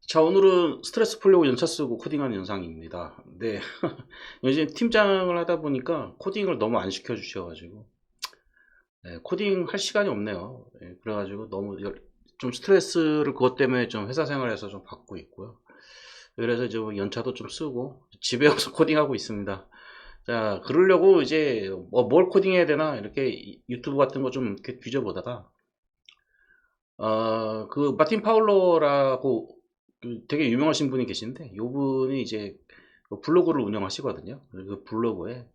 자, 오늘은 스트레스 풀려고 연차 쓰고 코딩하는 영상입니다. 네. 요즘 팀장을 하다 보니까 코딩을 너무 안 시켜주셔가지고, 네, 코딩 할 시간이 없네요. 네, 그래가지고 너무 좀 스트레스를 그것 때문에 좀 회사 생활에서 좀 받고 있고요. 그래서 이제 뭐 연차도 좀 쓰고, 집에 와서 코딩하고 있습니다. 자, 그러려고 이제 뭘 코딩해야 되나, 이렇게 유튜브 같은 거 좀 이렇게 뒤져보다가, 그 마틴 파울러라고 되게 유명하신 분이 계신데, 요 분이 이제 그 블로그를 운영하시거든요. 그 블로그에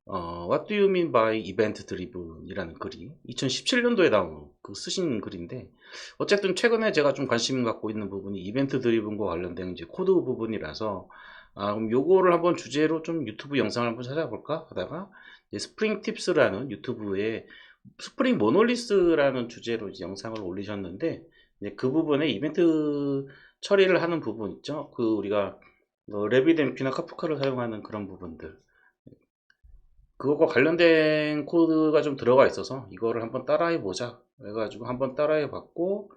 What do you mean by event driven 이라는 글이 2017년도에 나온 그 쓰신 글인데, 어쨌든 최근에 제가 좀 관심 갖고 있는 부분이 이벤트 드리븐과 관련된 이제 코드 부분이라서, 그럼 요거를 한번 주제로 좀 유튜브 영상을 한번 찾아볼까 하다가 스프링 팁스라는 유튜브에 스프링 모놀리스라는 주제로 이제 영상을 올리셨는데, 이제 그 부분에 이벤트 처리를 하는 부분 있죠. 그 우리가 레비demp나 카프카를 사용하는 그런 부분들, 그것과 관련된 코드가 좀 들어가 있어서 이거를 한번 따라해 보자 해가지고 한번 따라해 봤고,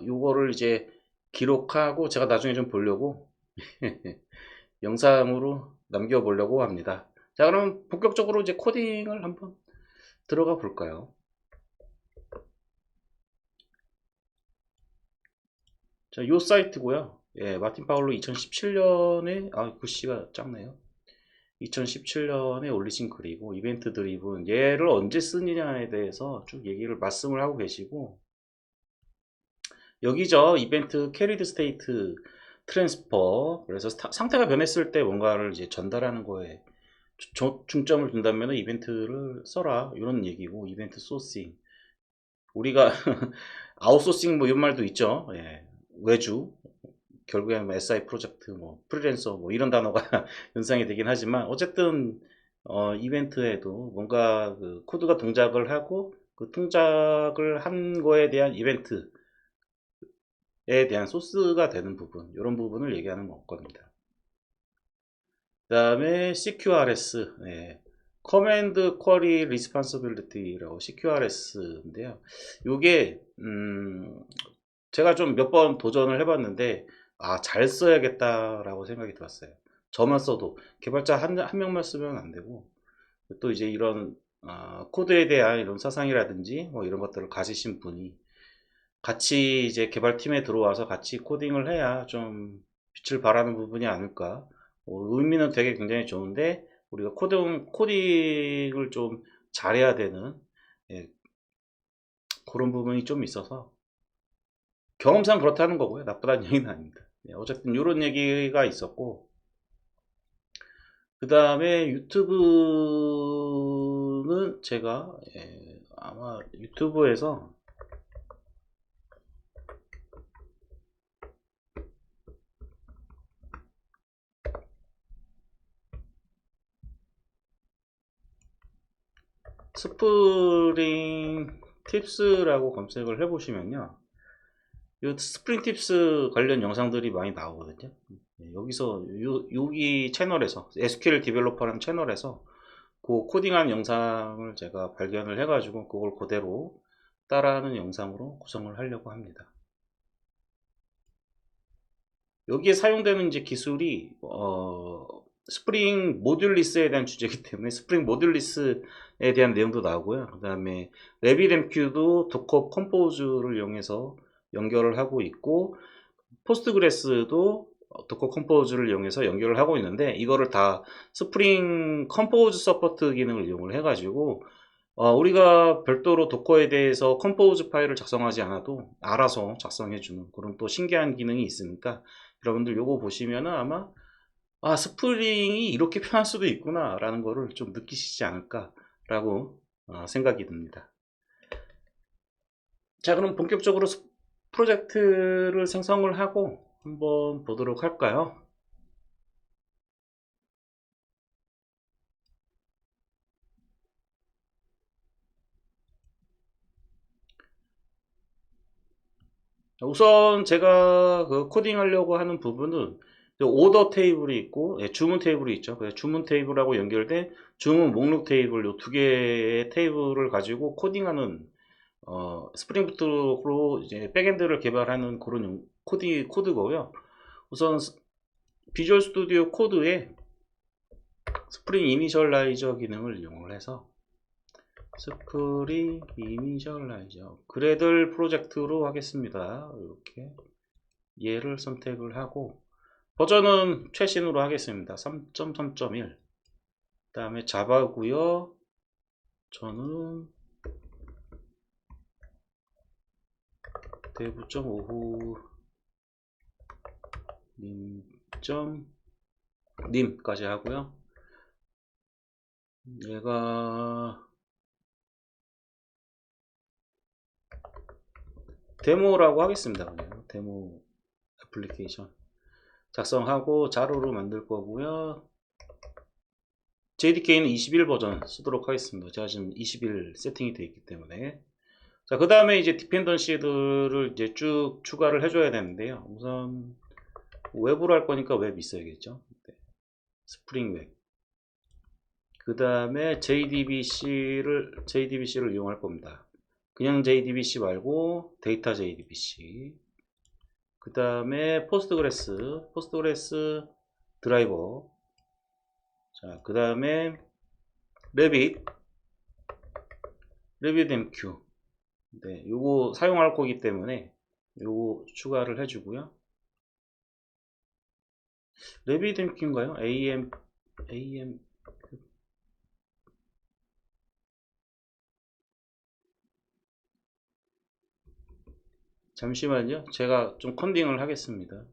요거를 이제 기록하고 제가 나중에 좀 보려고 영상으로 남겨 보려고 합니다. 자, 그럼 본격적으로 이제 코딩을 한번 들어가 볼까요? 자, 요 사이트고요. 예, 마틴 파울로 2017년에, 글씨가 작네요. 2017년에 올리신 글이고, 이벤트 드리븐 얘를 언제 쓰느냐에 대해서 쭉 얘기를 말씀을 하고 계시고, 여기죠. 이벤트 캐리드 스테이트 트랜스퍼. 그래서 상태가 변했을 때 뭔가를 이제 전달하는 거에 중점을 둔다면 이벤트를 써라, 이런 얘기고, 이벤트 소싱, 우리가 아웃소싱 뭐 이런 말도 있죠. 예. 외주, 결국에는 뭐 SI 프로젝트, 뭐 프리랜서, 뭐 이런 단어가 연상이 되긴 하지만, 어쨌든 이벤트에도 뭔가 그 코드가 동작을 하고 그 동작을 한 거에 대한 이벤트에 대한 소스가 되는 부분, 이런 부분을 얘기하는 겁니다. 그 다음에 CQRS, 예. Command Query Responsibility라고 CQRS인데요. 이게 제가 좀 몇 번 도전을 해봤는데, 잘 써야겠다라고 생각이 들었어요. 저만 써도 개발자 한 명만 쓰면 안 되고, 또 이제 이런 코드에 대한 이런 사상이라든지 뭐 이런 것들을 가지신 분이 같이 이제 개발팀에 들어와서 같이 코딩을 해야 좀 빛을 발하는 부분이 아닐까. 의미는 되게 굉장히 좋은데, 우리가 코딩을 좀 잘해야 되는, 예, 그런 부분이 좀 있어서 경험상 그렇다는 거고요. 나쁘다는 얘기는 아닙니다. 네, 어쨌든 이런 얘기가 있었고, 그 다음에 유튜브는 제가 아마 유튜브에서 스프링 팁스라고 검색을 해보시면요, 이 스프링 팁스 관련 영상들이 많이 나오거든요. 여기서 여기 채널에서 SQL 디벨로퍼라는 채널에서 그 코딩한 영상을 제가 발견을 해가지고 그걸 그대로 따라하는 영상으로 구성을 하려고 합니다. 여기에 사용되는 이제 기술이 스프링 모듈리스에 대한 주제이기 때문에 스프링 모듈리스에 대한 내용도 나오고요. 그 다음에 레비demp도 도커 컴포즈를 이용해서 연결을 하고 있고, 포스트그레스도 도커 컴포즈를 이용해서 연결을 하고 있는데, 이거를 다 스프링 컴포즈 서포트 기능을 이용을 해가지고 우리가 별도로 도커에 대해서 컴포즈 파일을 작성하지 않아도 알아서 작성해주는 그런 또 신기한 기능이 있으니까, 여러분들 요거 보시면은 아마 스프링이 이렇게 편할 수도 있구나 라는 거를 좀 느끼시지 않을까 라고 생각이 듭니다. 자, 그럼 본격적으로 프로젝트를 생성을 하고 한번 보도록 할까요? 우선 제가 그 코딩 하려고 하는 부분은 오더 테이블이 있고, 주문 테이블이 있죠. 그래서 주문 테이블하고 연결된 주문 목록 테이블, 요 두 개의 테이블을 가지고 코딩하는 스프링부트로 이제 백엔드를 개발하는 그런 코드고요. 우선 비주얼 스튜디오 코드에 스프링 이니셜라이저 기능을 이용을 해서 스프링 이니셜라이저 그래들 프로젝트로 하겠습니다. 이렇게 얘를 선택을 하고 버전은 최신으로 하겠습니다. 3.3.1 그 다음에 자바고요. 저는 dev.ohu 님까지 하고요. 얘가 데모라고 하겠습니다. 그냥 데모 애플리케이션 작성하고 자료로 만들 거고요. JDK는 21 버전 쓰도록 하겠습니다. 제가 지금 21 세팅이 되어 있기 때문에. 자, 그 다음에 이제 디펜던시들을 이제 쭉 추가를 해줘야 되는데요. 우선 웹으로 할 거니까 웹 있어야겠죠. 네. 스프링 웹. 그 다음에 JDBC를 이용할 겁니다. 그냥 JDBC 말고 데이터 JDBC. 그 다음에 포스트그레스 드라이버. 자, 그 다음에 RabbitMQ. 네, 요거 사용할 거기 때문에 요거 추가를 해주고요. RabbitMQ인가요? AM 잠시만요. 제가 좀 컨딩을 하겠습니다.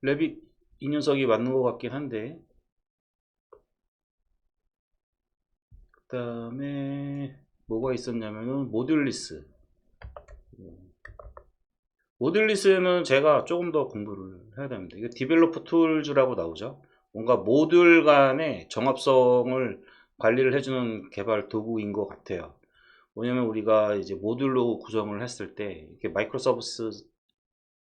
래빗 이 녀석이 맞는 것 같긴 한데 그 다음에 뭐가 있었냐면은 모듈리스는 제가 조금 더 공부를 해야 됩니다. 이거 디벨로퍼 툴즈라고 나오죠. 뭔가 모듈 간의 정합성을 관리를 해주는 개발 도구인 것 같아요. 왜냐면 우리가 이제 모듈로 구성을 했을 때 이렇게 마이크로 서비스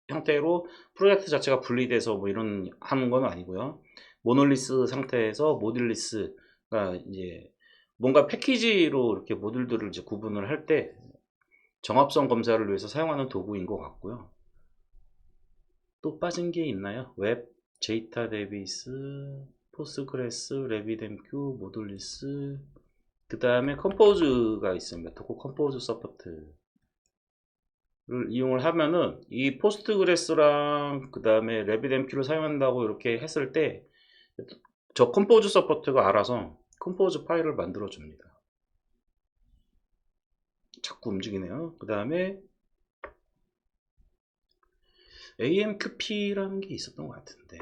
형태로 프로젝트 자체가 분리돼서 뭐 이런 하는 건 아니고요. 모놀리스 상태에서 모듈리스가 이제 뭔가 패키지로 이렇게 모듈들을 이제 구분을 할 때 정합성 검사를 위해서 사용하는 도구인 것 같고요. 또 빠진 게 있나요? 웹, 데이터베이스, 포스트그레스, RabbitMQ, 모듈리스, 그 다음에 컴포즈가 있습니다. 도커 컴포즈 서포트를 이용을 하면은 이 포스트그레스랑 그 다음에 RabbitMQ를 사용한다고 이렇게 했을 때 저 컴포즈 서포트가 알아서 컴포즈 파일을 만들어 줍니다. 자꾸 움직이네요. 그 다음에 AMQP라는 게 있었던 것 같은데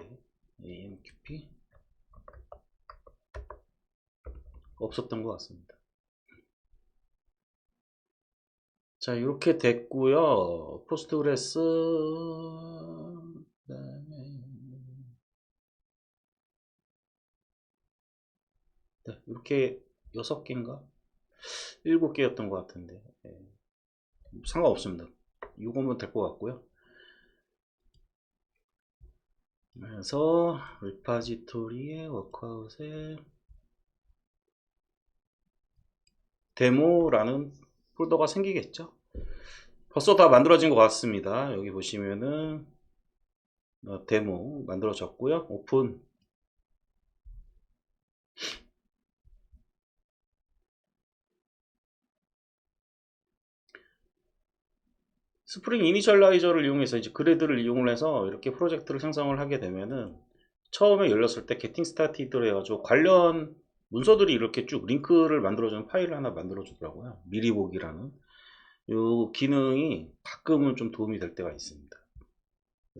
AMQP 없었던 것 같습니다. 자, 이렇게 됐고요. 포스트그레스 그다음에 네, 이렇게 6개인가 7개였던 것 같은데 네. 상관없습니다. 이거면 될 것 같고요. 그래서 리파지토리에 워크아웃에 데모라는 폴더가 생기겠죠. 벌써 다 만들어진 것 같습니다. 여기 보시면은 데모 만들어졌고요. 오픈. 스프링 이니셜라이저를 이용해서 이제 그래드를 이용을 해서 이렇게 프로젝트를 생성을 하게 되면은 처음에 열렸을 때 getting started로 해가지고 관련 문서들이 이렇게 쭉 링크를 만들어주는 파일을 하나 만들어주더라고요. 미리 보기라는 이 기능이 가끔은 좀 도움이 될 때가 있습니다.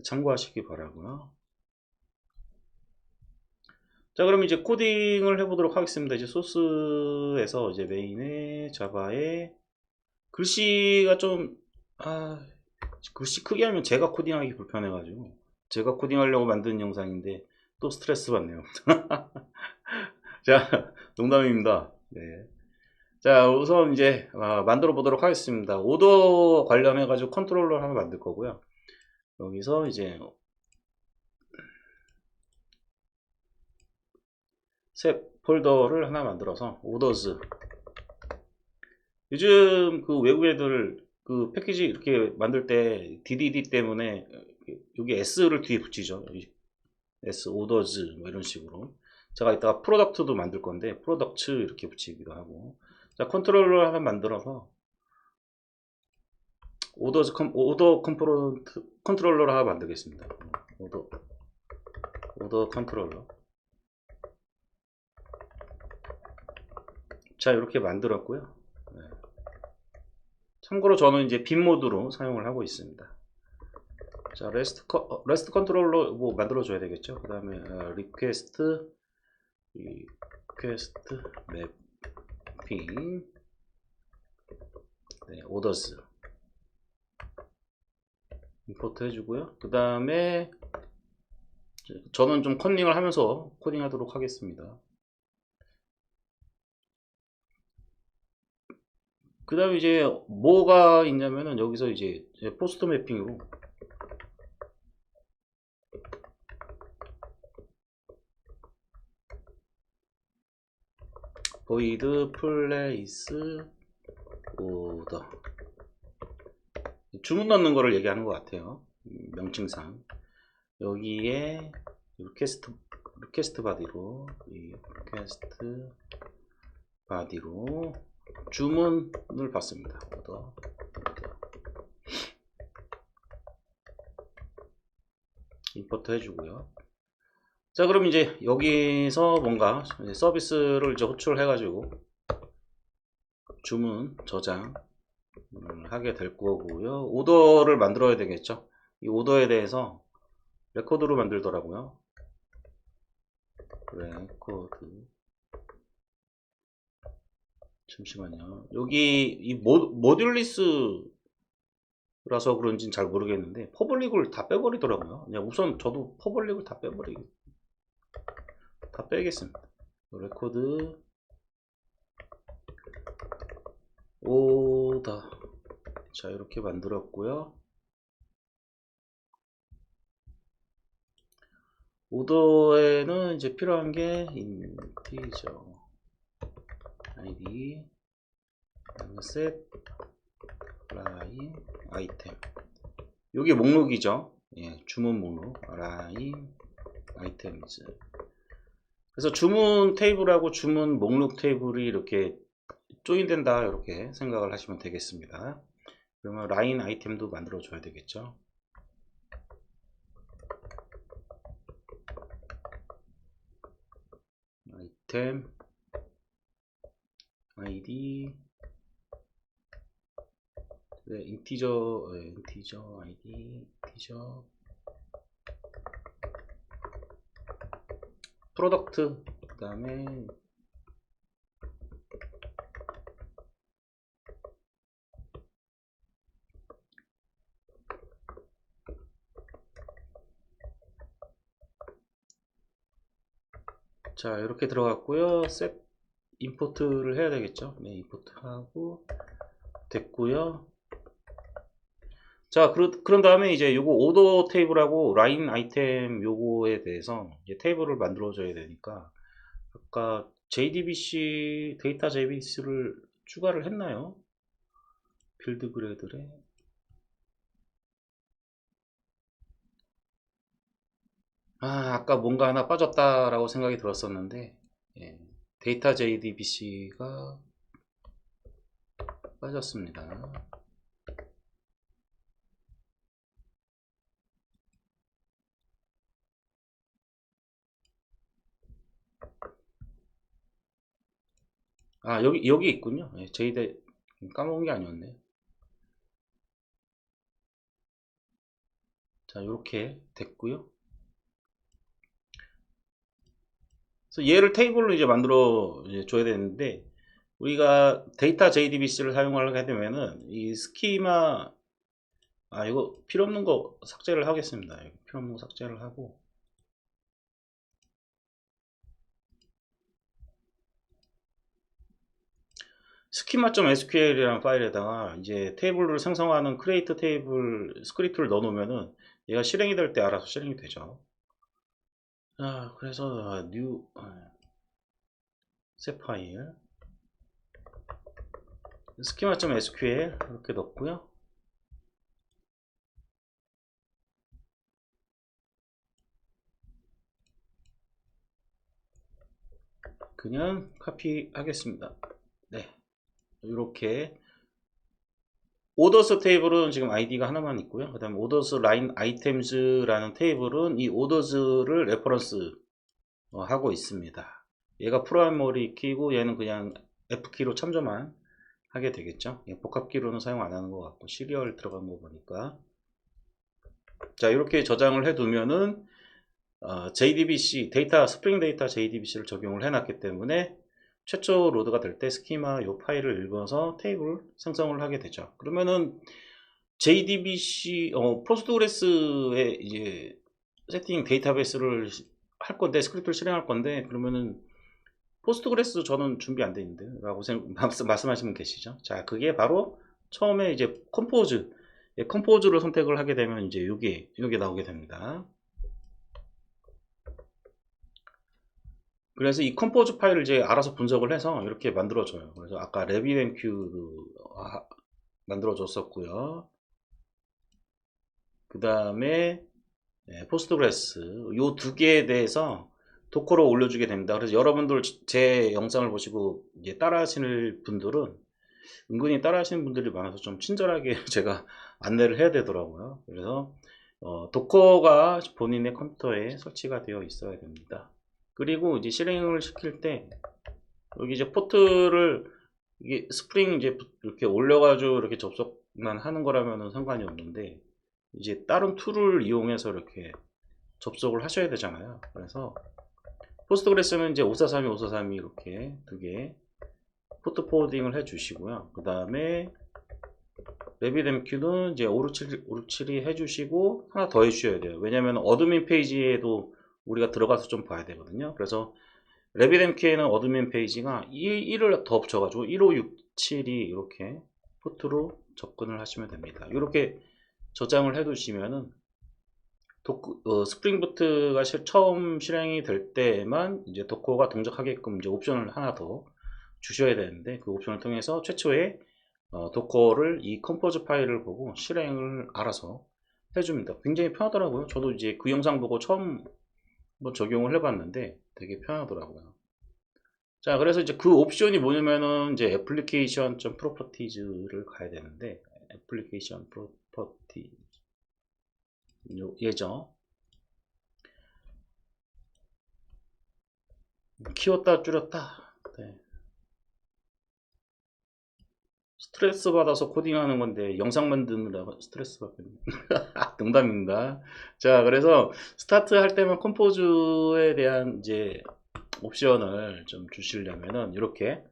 참고하시기 바라고요. 자, 그럼 이제 코딩을 해보도록 하겠습니다. 이제 소스에서 이제 메인에 자바에 글씨가 좀 글씨 크게 하면 제가 코딩하기 불편해가지고 제가 코딩하려고 만든 영상인데 또 스트레스 받네요. 자, 농담입니다. 네. 자, 우선 이제 만들어 보도록 하겠습니다. 오더 관련해 가지고 컨트롤러 하나 만들 거고요. 여기서 이제 새 폴더를 하나 만들어서 오더즈. 요즘 그 외국 애들 그 패키지 이렇게 만들 때 DDD 때문에 여기 S를 뒤에 붙이죠. S 오더즈 뭐 이런 식으로. 제가 이따가 프로덕트도 만들 건데 프로덕트 이렇게 붙이기도 하고. 자, 컨트롤러 하나 만들어서 오더 컴포넌트 컨트롤러를 하나 만들겠습니다. 오더 컨트롤러. 자, 이렇게 만들었고요. 네. 참고로 저는 이제 빈 모드로 사용을 하고 있습니다. 자, 레스트 컨트롤러 뭐 만들어 줘야 되겠죠. 그 다음에 리퀘스트 맵핑, 네, 오더스 임포트 해주고요. 그 다음에 저는 좀 컨닝을 하면서 코딩하도록 하겠습니다. 그 다음에 이제 뭐가 있냐면은 여기서 이제 포스트 매핑으로 void place order 주문 넣는 거를 얘기하는 것 같아요. 명칭상 여기에 리퀘스트 바디로 리퀘스트 바디로 주문을 받습니다. 오더. 임포트 해주고요. 자, 그럼 이제 여기서 뭔가 서비스를 이제 호출해 가지고 주문 저장을 하게 될 거고요. 오더를 만들어야 되겠죠. 이 오더에 대해서 레코드로 만들더라고요. 레코드. 잠시만요. 여기 이 모듈리스라서 그런지는 잘 모르겠는데 퍼블릭을 다 빼버리더라고요. 그냥 우선 저도 퍼블릭을 다 빼겠습니다. 레코드 오더. 자, 이렇게 만들었고요. 오더에는 이제 필요한 게 인티저 id set line 아이템. 이게 목록이죠. 예, 주문 목록 line items. 그래서 주문 테이블하고 주문 목록 테이블이 이렇게 조인된다, 이렇게 생각을 하시면 되겠습니다. 그러면 라인 아이템도 만들어 줘야 되겠죠. 아이템 id 네, 인티저 id 인티저 프로덕트. 그 다음에 자, 이렇게 들어갔고요. 셋 임포트를 해야 되겠죠. 네, 임포트하고 됐고요. 자, 그런 다음에 이제 요거 오더 테이블하고 라인 아이템 요거에 대해서 이제 테이블을 만들어 줘야 되니까 아까 JDBC 데이터 JBC를 추가를 했나요? 빌드 그래드에 아까 뭔가 하나 빠졌다라고 생각이 들었었는데, 예, 데이터 JDBC가 빠졌습니다. 여기 있군요. 예, JD 까먹은 게 아니었네. 자, 이렇게 됐고요. 그래서 얘를 테이블로 이제 만들어 줘야 되는데, 우리가 데이터 JDBC를 사용하게 되면은 이 스키마 이거 필요 없는 거 삭제를 하겠습니다. 이거 필요 없는 거 삭제를 하고, schema.sql이라는 파일에다가 이제 테이블을 생성하는 create 테이블 스크립트를 넣어 놓으면은 얘가 실행이 될 때 알아서 실행이 되죠. 자, 그래서 new 새 파일 schema.sql 이렇게 넣고요. 그냥 카피하겠습니다. 네, 이렇게 오더스 테이블은 지금 아이디가 하나만 있고요. 그 다음에 오더스 라인 아이템즈라는 테이블은 이 오더스를 레퍼런스 하고 있습니다. 얘가 프라이머리 키고 얘는 그냥 F키로 참조만 하게 되겠죠. 복합키로는 사용 안 하는 것 같고 시리얼 들어간 거 보니까. 자, 이렇게 저장을 해 두면은 JDBC 데이터 스프링 데이터 JDBC를 적용을 해 놨기 때문에 최초 로드가 될 때 스키마 요 파일을 읽어서 테이블 생성을 하게 되죠. 그러면은 JDBC 포스트그레스에 이제 세팅 데이터베이스를 할 건데 스크립트를 실행할 건데 그러면은 포스트그레스 저는 준비 안 돼 있는데 라고 말씀하시는 분 계시죠. 자, 그게 바로 처음에 이제 컴포즈 컴포즈를 선택을 하게 되면 이제 요게 나오게 됩니다. 그래서 이 컴포즈 파일을 이제 알아서 분석을 해서 이렇게 만들어줘요. 그래서 아까 RabbitMQ 만들어줬었고요. 그 다음에 포스트그레스 요 두 개에 대해서 도커로 올려주게 됩니다. 그래서 여러분들 제 영상을 보시고 이제 따라 하시는 분들은 은근히 따라 하시는 분들이 많아서 좀 친절하게 제가 안내를 해야 되더라고요. 그래서 도커가 본인의 컴퓨터에 설치가 되어 있어야 됩니다. 그리고 이제 실행을 시킬 때 여기 이제 포트를 이게 스프링 이제 이렇게 올려가지고 이렇게 접속만 하는 거라면 상관이 없는데 이제 다른 툴을 이용해서 이렇게 접속을 하셔야 되잖아요. 그래서 포스트그레스는 이제 5432, 5432 이렇게 두 개 포트 포워딩을 해 주시고요. 그 다음에 RabbitMQ는 이제 567이 해 주시고 하나 더 해 주셔야 돼요. 왜냐면 어드민 페이지에도 우리가 들어가서 좀 봐야 되거든요. 그래서 RabbitMQ에는 어드민 페이지가 1을 더 붙여가지고 1567이 이렇게 포트로 접근을 하시면 됩니다. 이렇게 저장을 해 두시면은 스프링 부트가 처음 실행이 될 때만 이제 도커가 동작하게끔 이제 옵션을 하나 더 주셔야 되는데 그 옵션을 통해서 최초에 도커를 이 컴포즈 파일을 보고 실행을 알아서 해줍니다. 굉장히 편하더라고요. 저도 이제 그 영상 보고 처음 뭐 적용을 해봤는데 되게 편하더라고요. 자, 그래서 이제 그 옵션이 뭐냐면은 이제 애플리케이션 프로퍼티즈를 가야 되는데 애플리케이션 프로퍼티 예죠. 키웠다 줄였다. 네. 스트레스 받아서 코딩하는 건데 영상 만드느라 스트레스 받겠네. 농담입니다. 자, 그래서 스타트 할 때만 컴포즈에 대한 이제 옵션을 좀 주시려면은 이렇게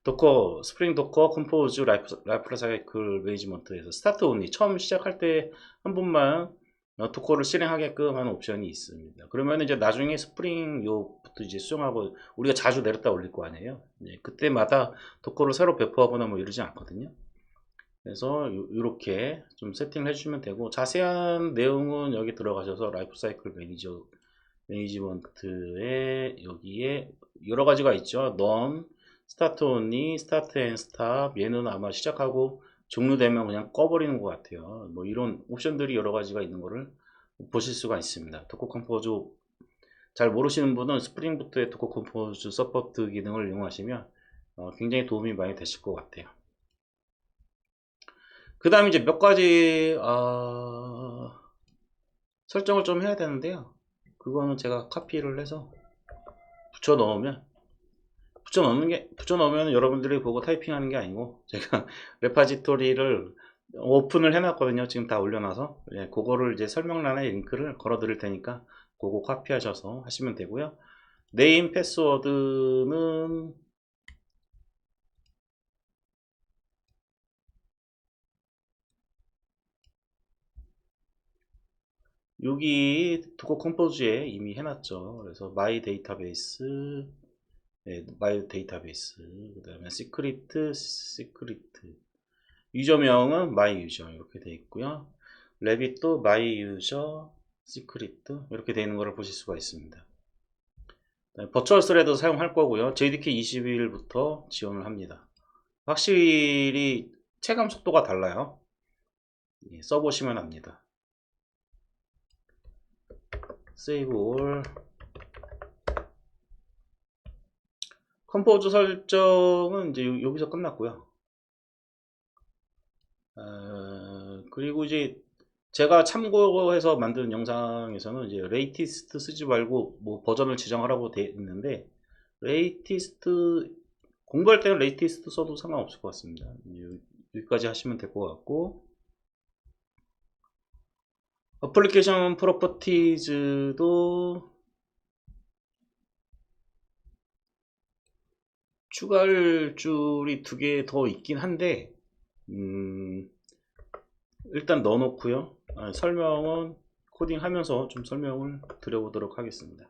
도커 스프링 도커 컴포즈 라이프 사이클 매니지먼트에서 스타트 온리 처음 시작할 때 한 번만 도커를 실행하게끔 하는 옵션이 있습니다. 그러면 이제 나중에 스프링 요부터 이제 수정하고 우리가 자주 내렸다 올릴 거 아니에요. 네, 그때마다 도커를 새로 배포하거나 뭐 이러지 않거든요. 그래서 이렇게 좀 세팅을 해주시면 되고 자세한 내용은 여기 들어가셔서 라이프 사이클 매니지먼트에 여기에 여러 가지가 있죠. 넌 스타트 온리, 스타트 앤 스탑 얘는 아마 시작하고 종료되면 그냥 꺼버리는 것 같아요. 뭐 이런 옵션들이 여러 가지가 있는 거를 보실 수가 있습니다. 도커 컴포즈 잘 모르시는 분은 스프링부트의 도커 컴포즈 서포트 기능을 이용하시면 굉장히 도움이 많이 되실 것 같아요. 그 다음에 이제 몇 가지 설정을 좀 해야 되는데요. 그거는 제가 카피를 해서 붙여 넣으면 여러분들이 보고 타이핑하는 게 아니고 제가 레파지토리를 오픈을 해놨거든요. 지금 다 올려놔서 그거를 이제 설명란에 링크를 걸어 드릴 테니까 그거 카피하셔서 하시면 되고요. 네임 패스워드는 여기 도커 컴포즈에 이미 해놨죠. 그래서 마이 데이터베이스 마이 데이터베이스, 그 다음에 시크릿 유저명은 마이 유저 이렇게 되어 있고요. 랩빗도 마이 유저 시크릿 이렇게 되어 있는 것을 보실 수가 있습니다. 버추얼 스레드 사용할 거고요. JDK 21부터 지원을 합니다. 확실히 체감 속도가 달라요. 써보시면 압니다. 세이브 올. 컴포즈 설정은 이제 여기서 끝났고요. 그리고 이제 제가 참고해서 만든 영상에서는 이제 레이티스트 쓰지 말고 뭐 버전을 지정하라고 되어 있는데, 레이티스트 공부할 때는 레이티스트 써도 상관없을 것 같습니다. 여기까지 하시면 될 것 같고, 어플리케이션 프로퍼티즈도 추가할 줄이 2개 더 있긴 한데, 일단 넣어놓고요. 설명은 코딩하면서 좀 설명을 드려보도록 하겠습니다.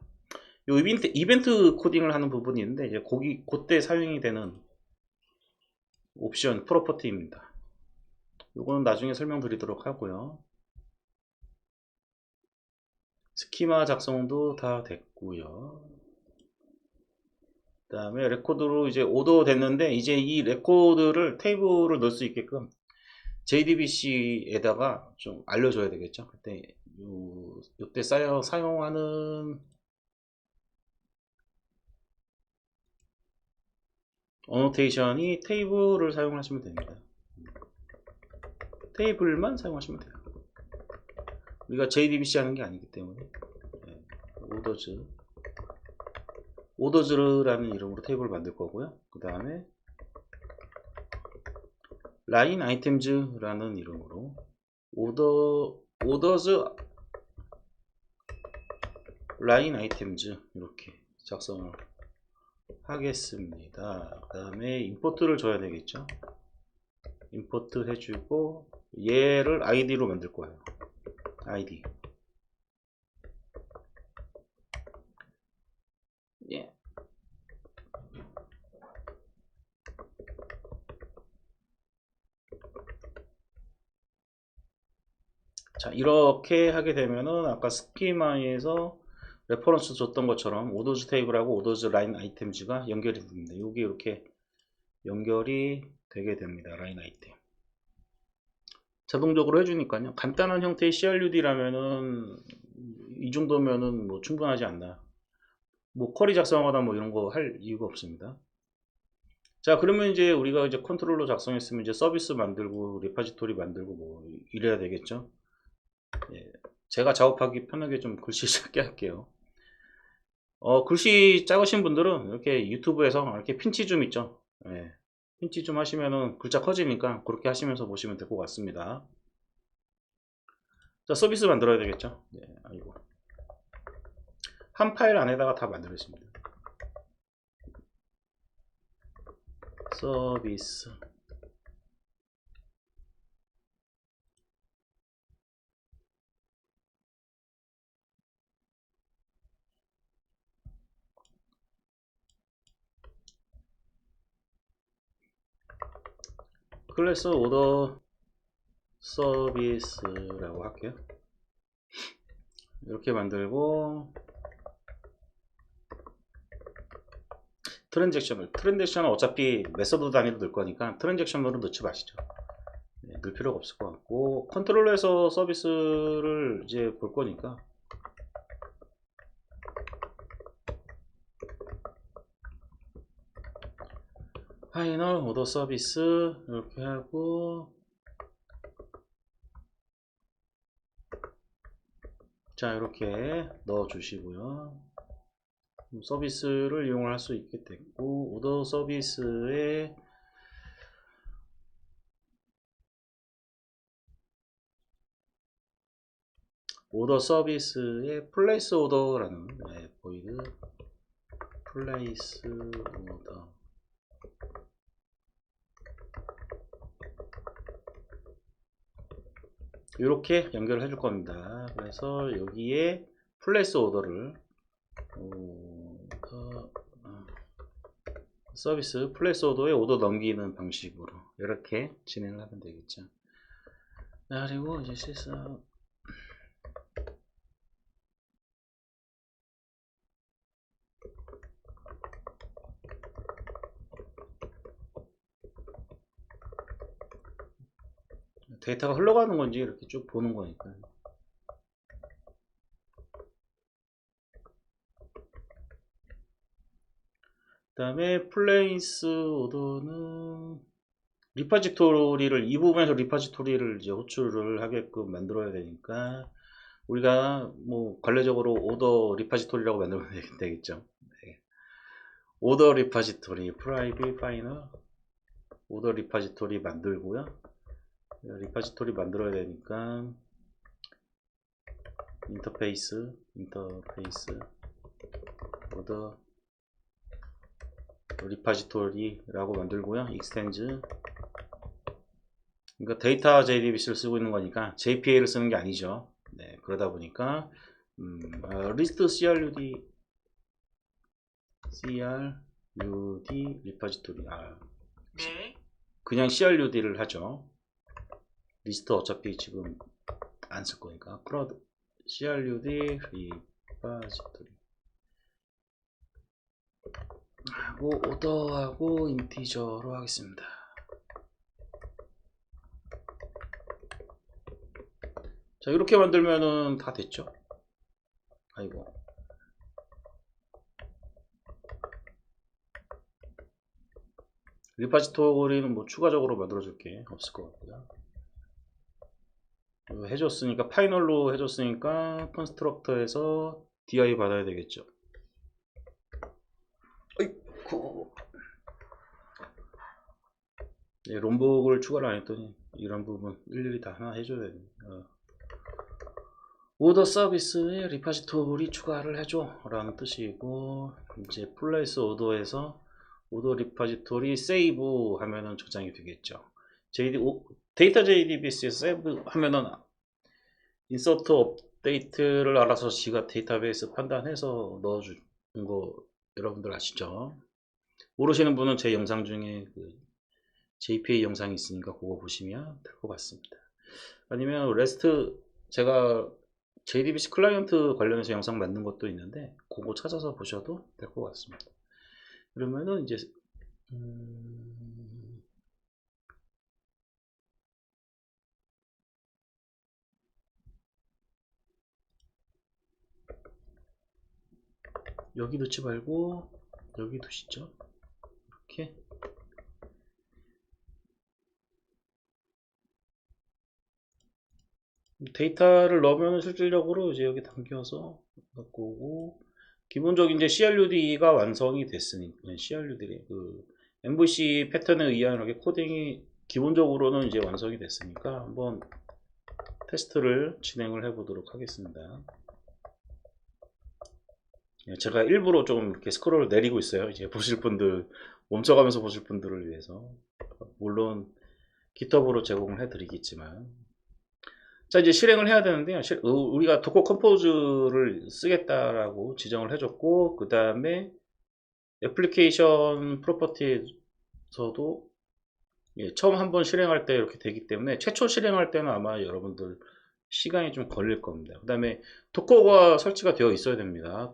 요 이벤트 코딩을 하는 부분이 있는데, 이제 그때 사용이 되는 옵션 프로퍼티입니다. 요거는 나중에 설명드리도록 하고요. 스키마 작성도 다 됐고요. 그 다음에 레코드로 이제 오더 됐는데, 이제 이 레코드를 테이블을 넣을 수 있게끔 JDBC에다가 좀 알려줘야 되겠죠. 그때 요때 사용하는 어노테이션이 테이블을 사용하시면 됩니다. 테이블만 사용하시면 돼요. 우리가 JDBC 하는 게 아니기 때문에. 오더즈라는 이름으로 테이블을 만들 거고요. 그 다음에 라인 아이템즈라는 이름으로 오더즈 라인 아이템즈 이렇게 작성을 하겠습니다. 그 다음에 임포트를 줘야 되겠죠. 임포트 해주고 얘를 아이디로 만들 거예요. 아이디. 예. 자, 이렇게 하게 되면은 아까 스키마에서 레퍼런스 줬던 것처럼 오더즈 테이블하고 오더즈 라인 아이템즈가 연결이 됩니다. 여기 이렇게 연결이 되게 됩니다. 라인 아이템. 자동적으로 해주니까요. 간단한 형태의 CRUD라면은 이 정도면은 뭐 충분하지 않나. 뭐 쿼리 작성하다 뭐 이런 거 할 이유가 없습니다. 자, 그러면 이제 우리가 이제 컨트롤러 작성했으면 이제 서비스 만들고 리파지토리 만들고 뭐 이래야 되겠죠. 예, 제가 작업하기 편하게 좀 글씨 작게 할게요. 글씨 작으신 분들은 이렇게 유튜브에서 이렇게 핀치 좀 있죠. 예, 핀치 좀 하시면은 글자 커지니까 그렇게 하시면서 보시면 될 것 같습니다. 자, 서비스 만들어야 되겠죠. 네, 아이고. 한 파일 안에다가 다 만들었습니다. 서비스. 클래스 오더 서비스라고 할게요. 이렇게 만들고 트랜잭션은 어차피 메서드 단위로 넣을 거니까 트랜잭션으로 넣지 마시죠. 네, 넣을 필요가 없을 것 같고, 컨트롤러에서 서비스를 이제 볼 거니까 파이널 오더 서비스 이렇게 하고, 자, 이렇게 넣어 주시고요. 서비스를 이용할 수 있게 됐고, 오더 서비스에 오더 서비스에 플레이스 오더라는 보이드 플레이스 오더 이렇게 연결을 해줄 겁니다. 그래서 여기에 플레이스 오더를 서비스 플레이스 오더에 오더 넘기는 방식으로 이렇게 진행을 하면 되겠죠. 그리고 이제 실사 데이터가 흘러가는 건지 이렇게 쭉 보는 거니까. 그 다음에 플레이스 오더는 리파지토리를 이 부분에서 리파지토리를 이제 호출을 하게끔 만들어야 되니까 우리가 뭐 관례적으로 오더 리파지토리라고 만들면 되겠죠. 네. 오더 리파지토리 프라이빗 파이널 오더 리파지토리 만들고요. 리파지토리 만들어야 되니까 인터페이스 오더 리파지토리라고 만들고요. 익스텐즈 그러니까 데이터 JDBC를 쓰고 있는 거니까 JPA를 쓰는 게 아니죠. 네, 그러다 보니까 리스트 CRUD 리파지토리 네. 그냥 CRUD를 하죠. 리스트 어차피 지금 안 쓸 거니까 크로드 CRUD 리파지토리 하고 오더하고 인티저로 하겠습니다. 자, 이렇게 만들면은 다 됐죠. 아이고, 리파지토리는 뭐 추가적으로 만들어줄 게 없을 것 같고요. 해줬으니까 파이널로 해줬으니까 컨스트럭터에서 DI 받아야 되겠죠. 어이쿠. 네, 롬복을 추가를 안 했더니 이런 부분 일일이 다 하나 해줘야 되네. 오더 서비스에 리파지토리 추가를 해줘 라는 뜻이고, 이제 플레이스 오더에서 오더 리파지토리 세이브 하면은 저장이 되겠죠. 데이터 JDBC에서 세이브 하면은 인서트 업데이트를 알아서 지가 데이터베이스 판단해서 넣어주는 거 여러분들 아시죠? 모르시는 분은 제 영상 중에 그 JPA 영상이 있으니까 그거 보시면 될 것 같습니다. 아니면 REST 제가 JDBC 클라이언트 관련해서 영상 만든 것도 있는데 그거 찾아서 보셔도 될 것 같습니다. 그러면은 이제 여기 넣지 말고 여기 두시죠. 이렇게 데이터를 넣으면 실질적으로 이제 여기 당겨서 갖고 오고, 기본적인 이제 CRUD가 완성이 됐으니까 CRUD 그 MVC 패턴에 의한 코딩이 기본적으로는 이제 완성이 됐으니까 한번 테스트를 진행을 해 보도록 하겠습니다. 제가 일부러 좀 이렇게 스크롤을 내리고 있어요. 이제 보실 분들, 멈춰가면서 보실 분들을 위해서. 물론 GitHub으로 제공을 해 드리겠지만. 자, 이제 실행을 해야 되는데요. 우리가 도커 컴포즈를 쓰겠다라고 지정을 해줬고, 그 다음에 애플리케이션 프로퍼티에서도 처음 한번 실행할 때 이렇게 되기 때문에 최초 실행할 때는 아마 여러분들 시간이 좀 걸릴 겁니다. 그 다음에 도커가 설치가 되어 있어야 됩니다.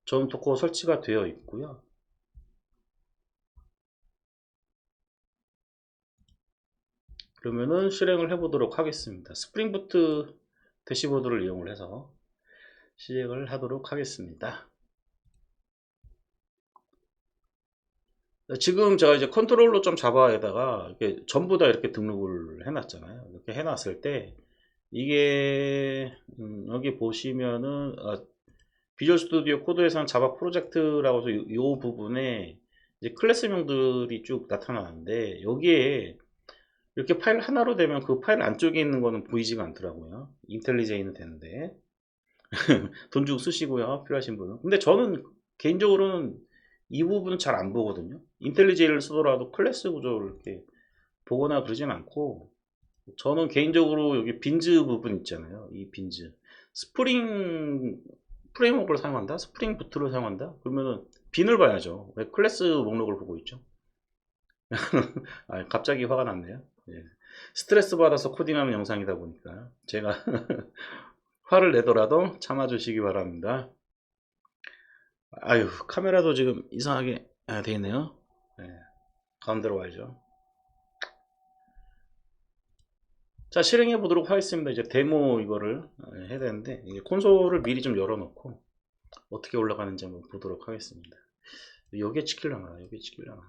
전 도커 설치가 되어 있고요. 그러면은 실행을 해보도록 하겠습니다. 스프링부트 대시보드를 이용을 해서 시행을 하도록 하겠습니다. 지금 제가 이제 컨트롤러 점 자바에다가 이렇게 전부 다 이렇게 등록을 해놨잖아요. 이렇게 해놨을 때 이게 여기 보시면은 비주얼 스튜디오 코드에서는 자바 프로젝트라고 해서 이 부분에 이제 클래스명들이 쭉 나타나는데 여기에 이렇게 파일 하나로 되면 그 파일 안쪽에 있는 거는 보이지가 않더라고요. 인텔리제이는 되는데 돈 주고 쓰시고요, 필요하신 분은. 근데 저는 개인적으로는 이 부분은 잘 안 보거든요. 인텔리제이를 쓰더라도 클래스 구조를 이렇게 보거나 그러진 않고, 저는 개인적으로 여기 빈즈 부분 있잖아요. 이 빈즈 스프링 프레임워크를 사용한다, 스프링 부트를 사용한다, 그러면은 빈을 봐야죠. 왜 클래스 목록을 보고 있죠? 아, 갑자기 화가 났네요. 예. 스트레스 받아서 코딩하는 영상이다 보니까 제가 화를 내더라도 참아주시기 바랍니다. 아유, 카메라도 지금 이상하게 돼 있네요. 예, 가운데로 와야죠. 자, 실행해 보도록 하겠습니다. 이제 데모 이거를 해야 되는데, 이게 콘솔을 미리 좀 열어놓고 어떻게 올라가는지 한번 보도록 하겠습니다. 여기에 찍히려나, 여기에 찍히려나.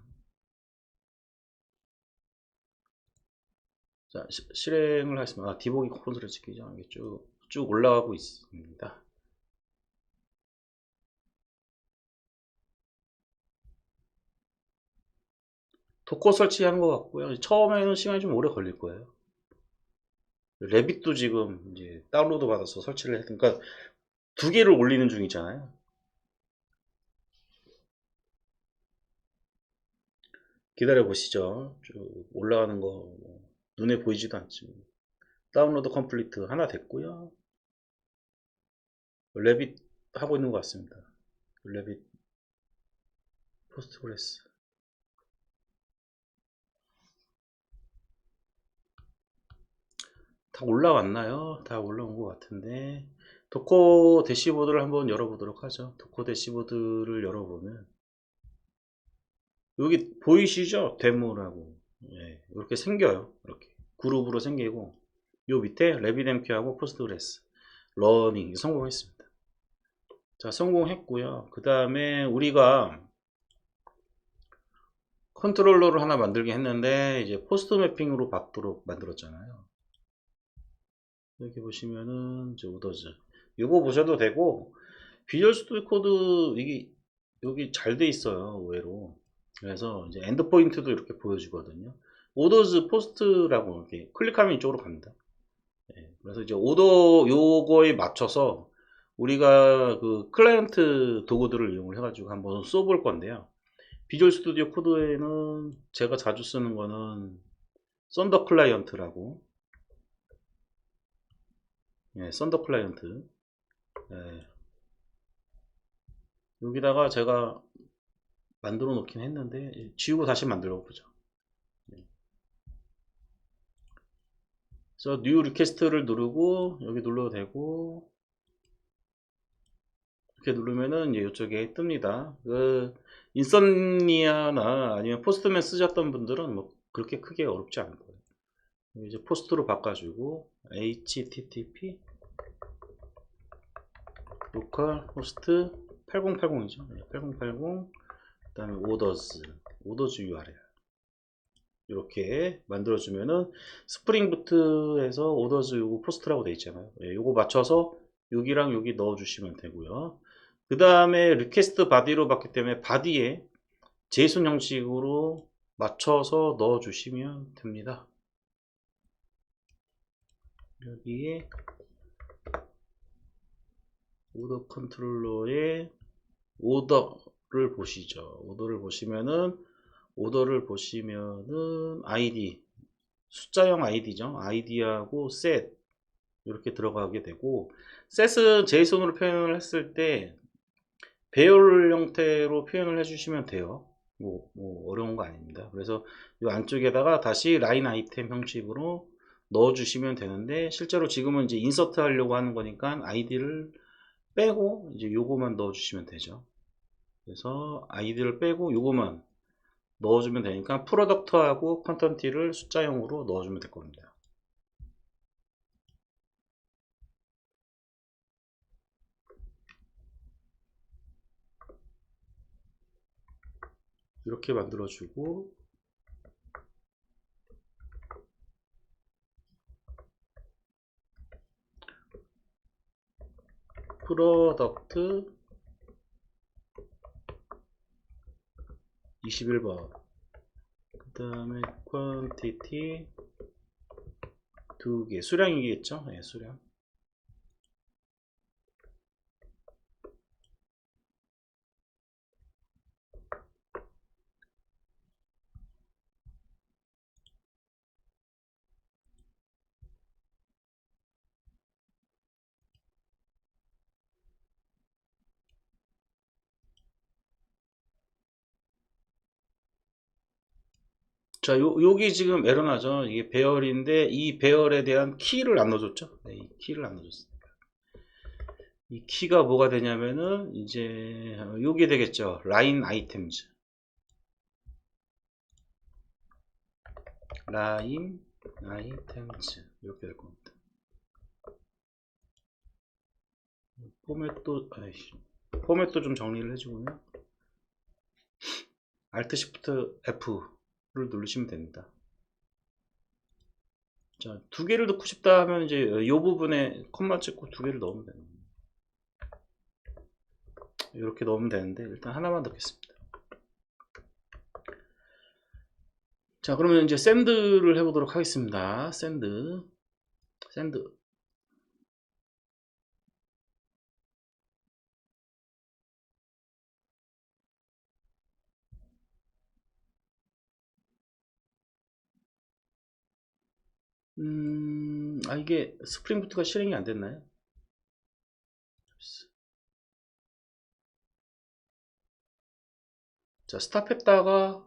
자, 실행을 하겠습니다. 아, 디버깅 콘솔에 찍히죠. 이게 쭉 올라가고 있습니다. 도커 설치하는 것 같고요. 처음에는 시간이 좀 오래 걸릴 거예요. 레빗도 지금 이제 다운로드 받아서 설치를 했으니까 두 개를 올리는 중이잖아요. 기다려 보시죠. 쭉 올라가는 거 눈에 보이지도 않지만 다운로드 컴플리트 하나 됐고요. 레빗 하고 있는 것 같습니다. 레빗 포스트그레스 다 올라왔나요? 다 올라온 것 같은데 도커 대시보드를 한번 열어보도록 하죠. 도커 대시보드를 열어보면 여기 보이시죠? 데모라고 예, 이렇게 생겨요. 이렇게 그룹으로 생기고 요 밑에 레빗엠큐하고 포스트그레스 러닝 성공했습니다. 자, 성공했고요. 그 다음에 우리가 컨트롤러를 하나 만들긴 했는데 이제 포스트 매핑으로 받도록 만들었잖아요. 여기 보시면은 이제 오더즈 이거 보셔도 되고 비주얼 스튜디오 코드 이게 여기 잘 돼 있어요. 의외로. 그래서 이제 엔드 포인트도 이렇게 보여주거든요. 오더즈 포스트라고 이렇게 클릭하면 이쪽으로 갑니다. 예, 그래서 이제 오더 요거에 맞춰서 우리가 그 클라이언트 도구들을 이용을 해가지고 한번 써볼 건데요. 비주얼 스튜디오 코드에는 제가 자주 쓰는 거는 썬더 클라이언트라고 예, 썬더 클라이언트 예, 여기다가 제가 만들어 놓긴 했는데 지우고 다시 만들어 보죠. 그래서 뉴 리퀘스트를 누르고 여기 눌러도 되고 이렇게 누르면은 이제 이쪽에 뜹니다. 그 인썸니아나 아니면 포스트맨 쓰셨던 분들은 뭐 그렇게 크게 어렵지 않을 거예요. 이제 포스트로 바꿔주고 http local host 8080이죠. 8080 그다음에 오더즈 URL 이렇게 만들어주면은 스프링부트에서 오더즈 요거 포스트라고 되어 있잖아요. 예, 요거 맞춰서 여기랑 여기 넣어주시면 되고요. 그 다음에 리퀘스트 바디로 받기 때문에 바디에 제이슨 형식으로 맞춰서 넣어주시면 됩니다. 여기에 오더 컨트롤러에 오더를 보시죠. 오더를 보시면은 아이디 숫자형 아이디죠. 아이디하고 셋 이렇게 들어가게 되고 셋은 제이슨으로 표현을 했을 때 배열 형태로 표현을 해주시면 돼요. 뭐 어려운 거 아닙니다. 그래서 이 안쪽에다가 다시 라인 아이템 형식으로 넣어주시면 되는데 실제로 지금은 이제 인서트 하려고 하는 거니까 아이디를 빼고 이제 요거만 넣어주시면 되죠. 그래서 아이디를 빼고 요거만 넣어주면 되니까 프로덕트하고 컨텐츠를 숫자형으로 넣어주면 될 겁니다. 이렇게 만들어주고 프로덕트 21번 그 다음에 퀀티티 2개 수량이겠죠? 네, 수량 자, 여기 지금 에러 나죠. 이게 배열인데 이 배열에 대한 키를 안 넣어줬죠. 네, 이 키를 안 넣어줬습니다. 이 키가 뭐가 되냐면은 이제 요게 되겠죠. 라인 아이템즈. 라인 아이템즈 이렇게 될 겁니다. 포맷도 좀 정리를 해주고요. Alt Shift F를 누르시면 됩니다. 자, 두 개를 넣고 싶다 하면 이제 이 부분에 컴마 찍고 두 개를 넣으면 됩니다. 이렇게 넣으면 되는데 일단 하나만 넣겠습니다. 자, 그러면 이제 샌드를 해보도록 하겠습니다. 샌드. 이게 스프링 부트가 실행이 안 됐나요? 자, 스탑했다가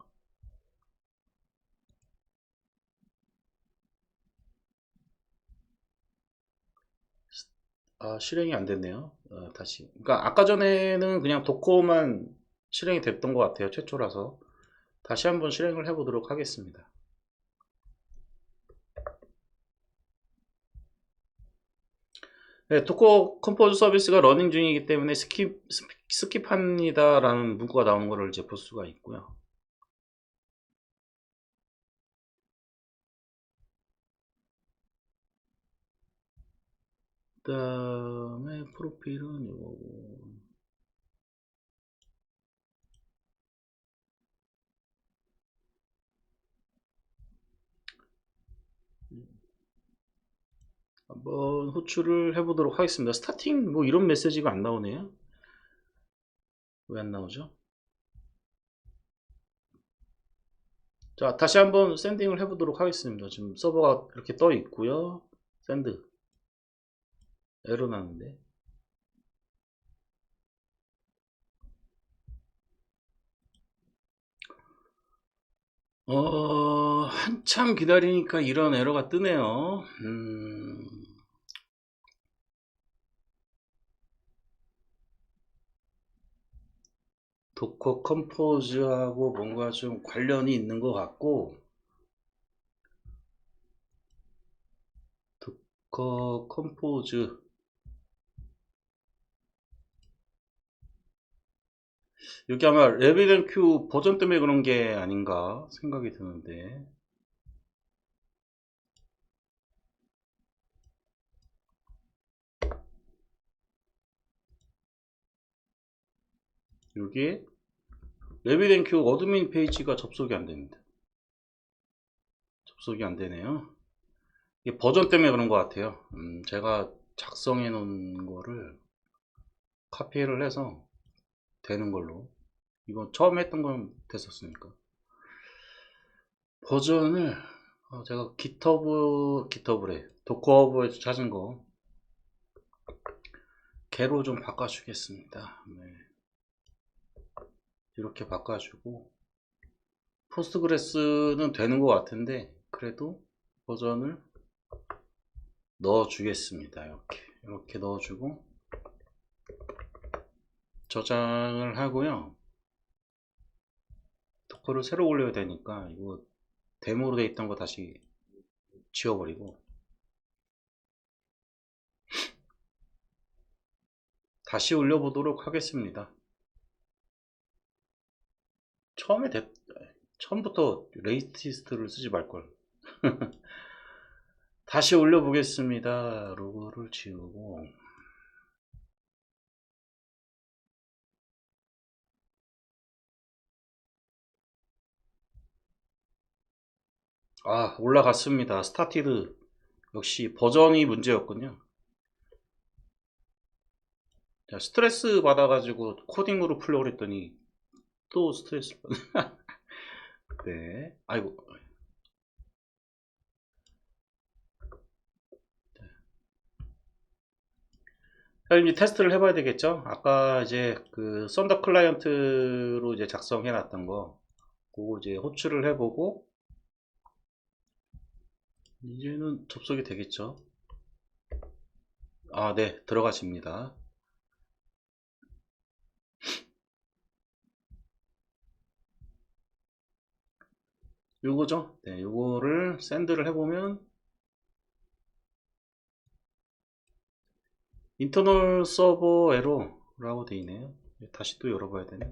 실행이 안 됐네요. 다시. 그러니까 아까 전에는 그냥 도커만 실행이 됐던 것 같아요. 최초라서. 다시 한번 실행을 해보도록 하겠습니다. 네, 도커 컴포즈 서비스가 러닝 중이기 때문에 스킵합니다 라는 문구가 나오는 것을 이제 볼 수가 있고요. 그 다음에 프로필은 이거고. 한번 호출을 해보도록 하겠습니다. 스타팅 뭐 이런 메시지가 안 나오네요. 왜 안 나오죠? 자, 다시 한번 샌딩을 해보도록 하겠습니다. 지금 서버가 이렇게 떠 있고요. 샌드 에러 나는데. 한참 기다리니까 이런 에러가 뜨네요. 도커 컴포즈하고 뭔가 좀 관련이 있는 것 같고, 도커 컴포즈 여기 아마 레비덴큐 버전 때문에 그런 게 아닌가 생각이 드는데, 여기 레비덴큐 어드민 페이지가 접속이 안 됩니다. 접속이 안 되네요. 이게 버전 때문에 그런 것 같아요. 제가 작성해 놓은 거를 카피를 해서 되는 걸로. 이건 처음 했던 건 됐었으니까. 버전을 제가 기터브래 도커허브에서 찾은 거 개로 좀 바꿔주겠습니다. 네. 이렇게 바꿔주고 포스트그레스는 되는 것 같은데 그래도 버전을 넣어주겠습니다. 이렇게 넣어주고 저장을 하고요. 도커를 새로 올려야 되니까 이거 데모로 돼 있던 거 다시 지워버리고 다시 올려보도록 하겠습니다. 처음부터 레이티스트를 쓰지 말걸. 다시 올려보겠습니다. 로고를 지우고 올라갔습니다. 스타티드 역시 버전이 문제였군요. 자, 스트레스 받아가지고 코딩으로 풀려고 그랬더니 또 스트레스 받 네. 아이고. 자, 이제 테스트를 해봐야 되겠죠? 아까 이제 그 썬더 클라이언트로 이제 작성해 놨던 거, 그거 이제 호출을 해보고, 이제는 접속이 되겠죠. 아, 네, 들어가십니다. 요거죠. 네, 요거를 샌드를 해보면 인터널 서버 에러라고 되어 있네요. 다시 또 열어봐야 되네.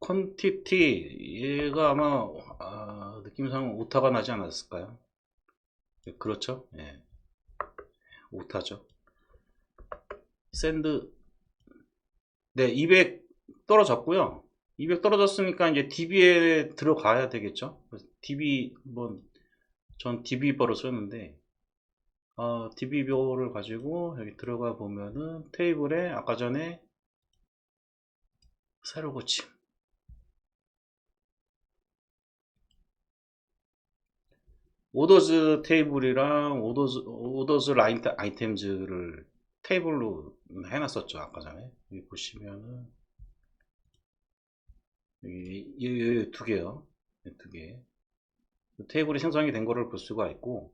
퀀티티 얘가 아마 느낌상 오타가 나지 않았을까요? 네, 그렇죠. 네, 오타죠. 샌드 네, 200 떨어졌고요. 200 떨어졌으니까 이제 DB에 들어가야 되겠죠. DB 전 DB버를 썼는데 DB버를 가지고 여기 들어가 보면은 테이블에 아까 전에 새로 고침 오더즈 테이블이랑 오더즈 라인 아이템즈를 테이블로 해놨었죠. 아까 전에 여기 보시면은 여기 두 개요. 두 개. 테이블이 생성이 된 거를 볼 수가 있고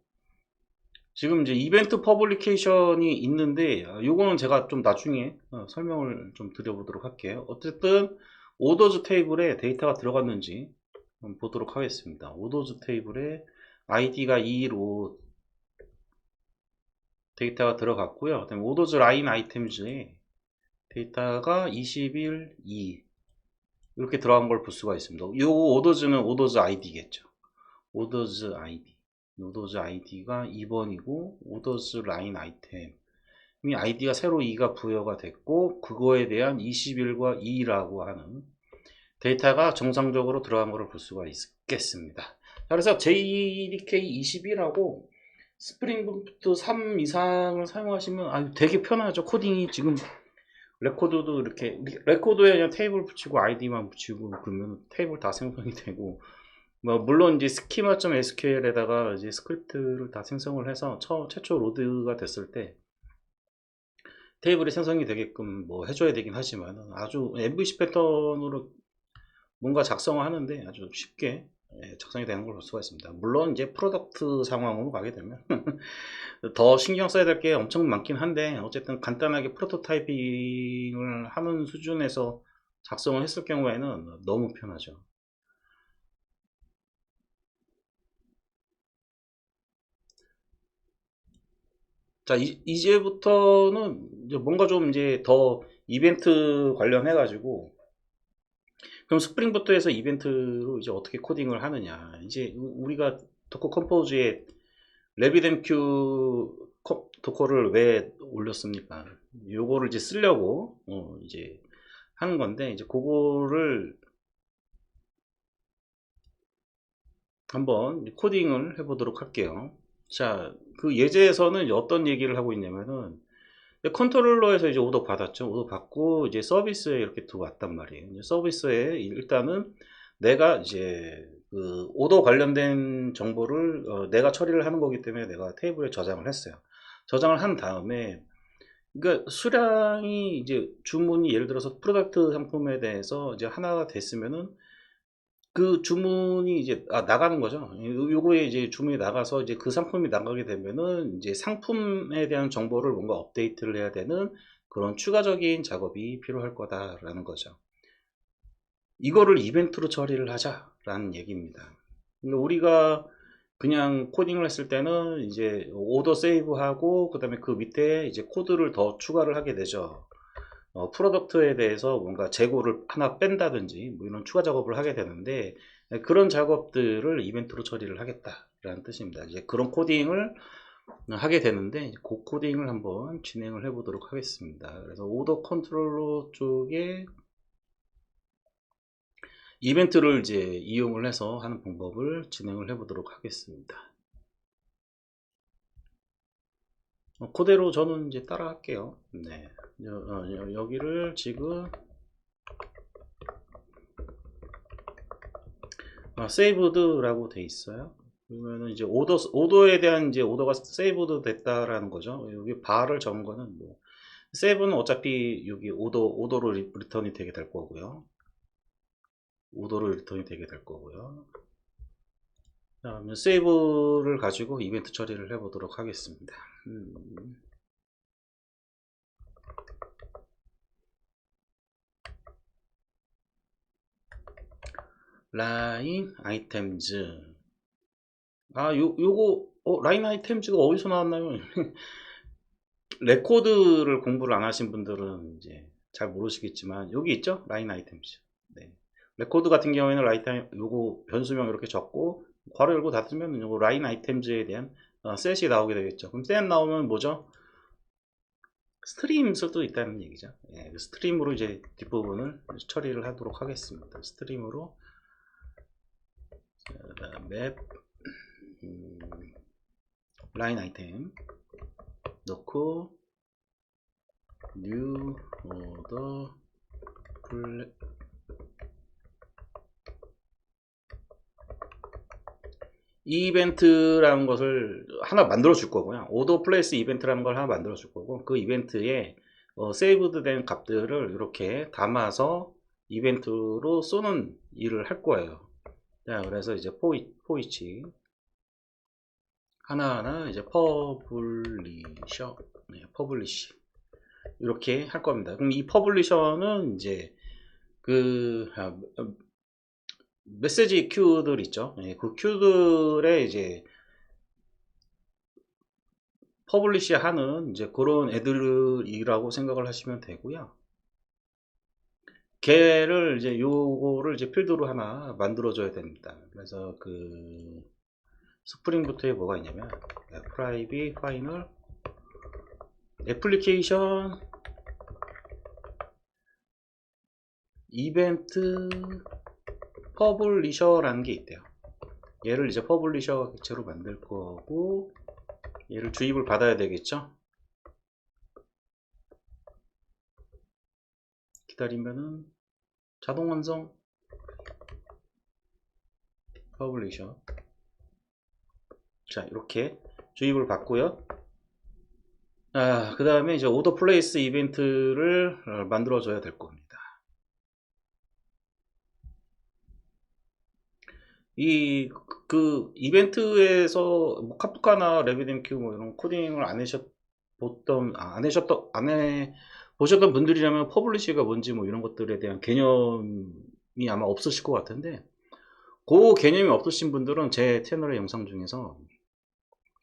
지금 이제 이벤트 퍼블리케이션이 있는데 요거는 제가 좀 나중에 설명을 좀 드려보도록 할게요. 어쨌든 오더즈 테이블에 데이터가 들어갔는지 한번 보도록 하겠습니다. 오더즈 테이블에 아이디가 2로 데이터가 들어갔고요. 그다음에 오더즈 라인 아이템즈에 데이터가 21, 2 이렇게 들어간 걸 볼 수가 있습니다. 요 오더즈는 오더즈 아이디겠죠. 오더즈 아이디. 오더즈 아이디가 2번이고 오더즈 라인 아이템 이 아이디가 새로 2가 부여가 됐고 그거에 대한 21과 2라고 하는 데이터가 정상적으로 들어간 것을 볼 수가 있겠습니다. 그래서 JDK21하고 스프링부트 3 이상을 사용하시면 되게 편하죠. 코딩이 지금 레코드도 이렇게 레코드에 그냥 테이블 붙이고 아이디만 붙이고 그러면 테이블 다 생성이 되고 물론 이제 스키마.sql에다가 이제 스크립트를 다 생성을 해서 최초 로드가 됐을 때 테이블이 생성이 되게끔 해줘야 되긴 하지만 아주 MVC 패턴으로 뭔가 작성을 하는데 아주 쉽게 작성이 되는 걸 볼 수가 있습니다. 물론 이제 프로덕트 상황으로 가게 되면 더 신경 써야 될 게 엄청 많긴 한데 어쨌든 간단하게 프로토타이핑을 하는 수준에서 작성을 했을 경우에는 너무 편하죠. 자, 이제부터는 이제 뭔가 좀 이제 더 이벤트 관련해 가지고 그럼 스프링부터해서 이벤트로 이제 어떻게 코딩을 하느냐. 이제 우리가 도커 컴포즈에 레비덴큐 도커를 왜 올렸습니까? 요거를 이제 쓰려고 이제 하는 건데 이제 그거를 한번 코딩을 해보도록 할게요. 자, 그 예제에서는 어떤 얘기를 하고 있냐면은 컨트롤러에서 이제 오더 받았죠. 오더 받고 이제 서비스에 이렇게 들어왔단 말이에요. 이제 서비스에 일단은 내가 이제 그 오더 관련된 정보를 내가 처리를 하는 거기 때문에 내가 테이블에 저장을 했어요. 저장을 한 다음에 그러니까 수량이 이제 주문이 예를 들어서 프로덕트 상품에 대해서 이제 하나가 됐으면은 그 주문이 이제 나가는 거죠. 요거에 이제 주문이 나가서 이제 그 상품이 나가게 되면은 이제 상품에 대한 정보를 뭔가 업데이트를 해야 되는 그런 추가적인 작업이 필요할 거다라는 거죠. 이거를 이벤트로 처리를 하자라는 얘기입니다. 그러니까 우리가 그냥 코딩을 했을 때는 이제 오더 세이브하고 그다음에 그 밑에 이제 코드를 더 추가를 하게 되죠. 프로덕트에 대해서 뭔가 재고를 하나 뺀다든지 이런 추가 작업을 하게 되는데 그런 작업들을 이벤트로 처리를 하겠다라는 뜻입니다. 이제 그런 코딩을 하게 되는데 그 코딩을 한번 진행을 해 보도록 하겠습니다. 그래서 오더 컨트롤러 쪽에 이벤트를 이제 이용을 해서 하는 방법을 진행을 해 보도록 하겠습니다. 그대로 저는 이제 따라 할게요. 네. 여기를 지금 세이브드라고 돼 있어요. 그러면은 이제 오더에 대한 이제 오더가 세이브드 됐다라는 거죠. 여기 바를 적은 거는 뭐 세이브는 어차피 여기 오더로 리턴이 되게 될 거고요. 오더로 리턴이 되게 될 거고요. 그러면 세이브를 가지고 이벤트 처리를 해보도록 하겠습니다. 라인 아이템즈. 요거 라인 아이템즈가 어디서 나왔나요? 레코드를 공부를 안 하신 분들은 이제 잘 모르시겠지만 여기 있죠? 라인 아이템즈. 네. 레코드 같은 경우에는 요거 변수명 이렇게 적고 괄호 열고 닫으면 요거 라인 아이템즈에 대한 셋이 나오게 되겠죠. 그럼 셋 나오면 뭐죠? 스트림 수도 있다는 얘기죠. 예, 스트림으로 이제 뒷부분을 처리를 하도록 하겠습니다. 스트림으로 맵 라인 아이템 넣고 뉴 오더 이벤트라는 것을 하나 만들어 줄 거고요. 오더 플레이스 이벤트라는 걸 하나 만들어 줄 거고, 그 이벤트에 세이브드 된 값들을 이렇게 담아서 이벤트로 쏘는 일을 할 거예요. 자, 그래서 이제 포이치 하나하나 이제 퍼블리셔, 네, 퍼블리시 이렇게 할 겁니다. 그럼 이 퍼블리셔는 이제 그 메시지 큐들 있죠. 네, 그 큐들에 이제 퍼블리시 하는 이제 그런 애들이라고 생각을 하시면 되고요. 걔를 이제 요거를 이제 필드로 하나 만들어 줘야 됩니다. 그래서 그 스프링부터에 뭐가 있냐면 프라이빗 파이널 애플리케이션 이벤트 퍼블리셔라는 게 있대요. 얘를 이제 퍼블리셔 객체로 만들 거고, 얘를 주입을 받아야 되겠죠. 기다리면은 자동 완성. 퍼블리셔. 자, 이렇게 주입을 받고요. 그 다음에 이제 오더 플레이스 이벤트를 만들어 줘야 될 겁니다. 그 이벤트에서 뭐 카프카나 레비덴큐 뭐 이런 코딩을 안 해 보셨던 분들이라면 퍼블리시가 뭔지 뭐 이런 것들에 대한 개념이 아마 없으실 것 같은데, 그 개념이 없으신 분들은 제 채널의 영상 중에서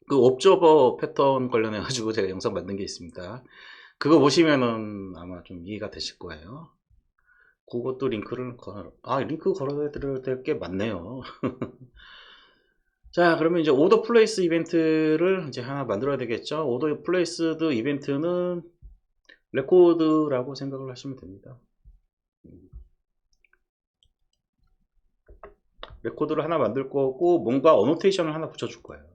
그 옵저버 패턴 관련해 가지고 제가 영상 만든 게 있습니다. 그거 보시면은 아마 좀 이해가 되실 거예요. 그것도 링크를 링크 걸어드릴 게 많네요. 자, 그러면 이제 오더 플레이스 이벤트를 이제 하나 만들어야 되겠죠. 오더 플레이스드 이벤트는 레코드라고 생각을 하시면 됩니다. 레코드를 하나 만들 거고, 뭔가 어노테이션을 하나 붙여줄 거예요.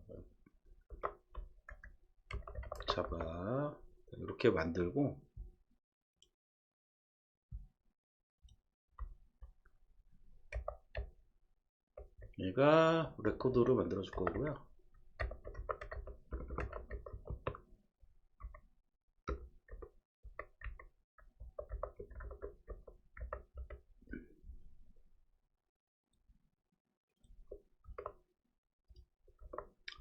자바 이렇게 만들고, 얘가 레코드를 만들어 줄 거고요.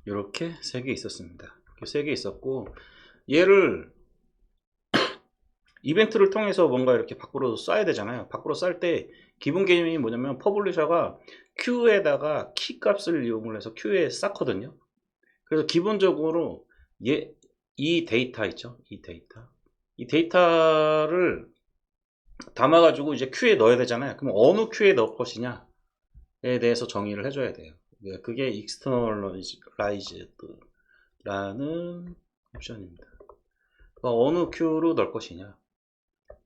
이렇게 3개 있었습니다. 이렇게 3개 있었고, 얘를 이벤트를 통해서 뭔가 이렇게 밖으로 쏴야 되잖아요. 밖으로 쌀 때 기본 개념이 뭐냐면, 퍼블리셔가 Q에다가 키 값을 이용을 해서 Q에 쌓거든요. 그래서 기본적으로 이 데이터 있죠. 이 데이터를 담아가지고 이제 Q에 넣어야 되잖아요. 그럼 어느 Q에 넣을 것이냐에 대해서 정의를 해줘야 돼요. 그게 externalize라는 옵션입니다. 어느 Q로 넣을 것이냐.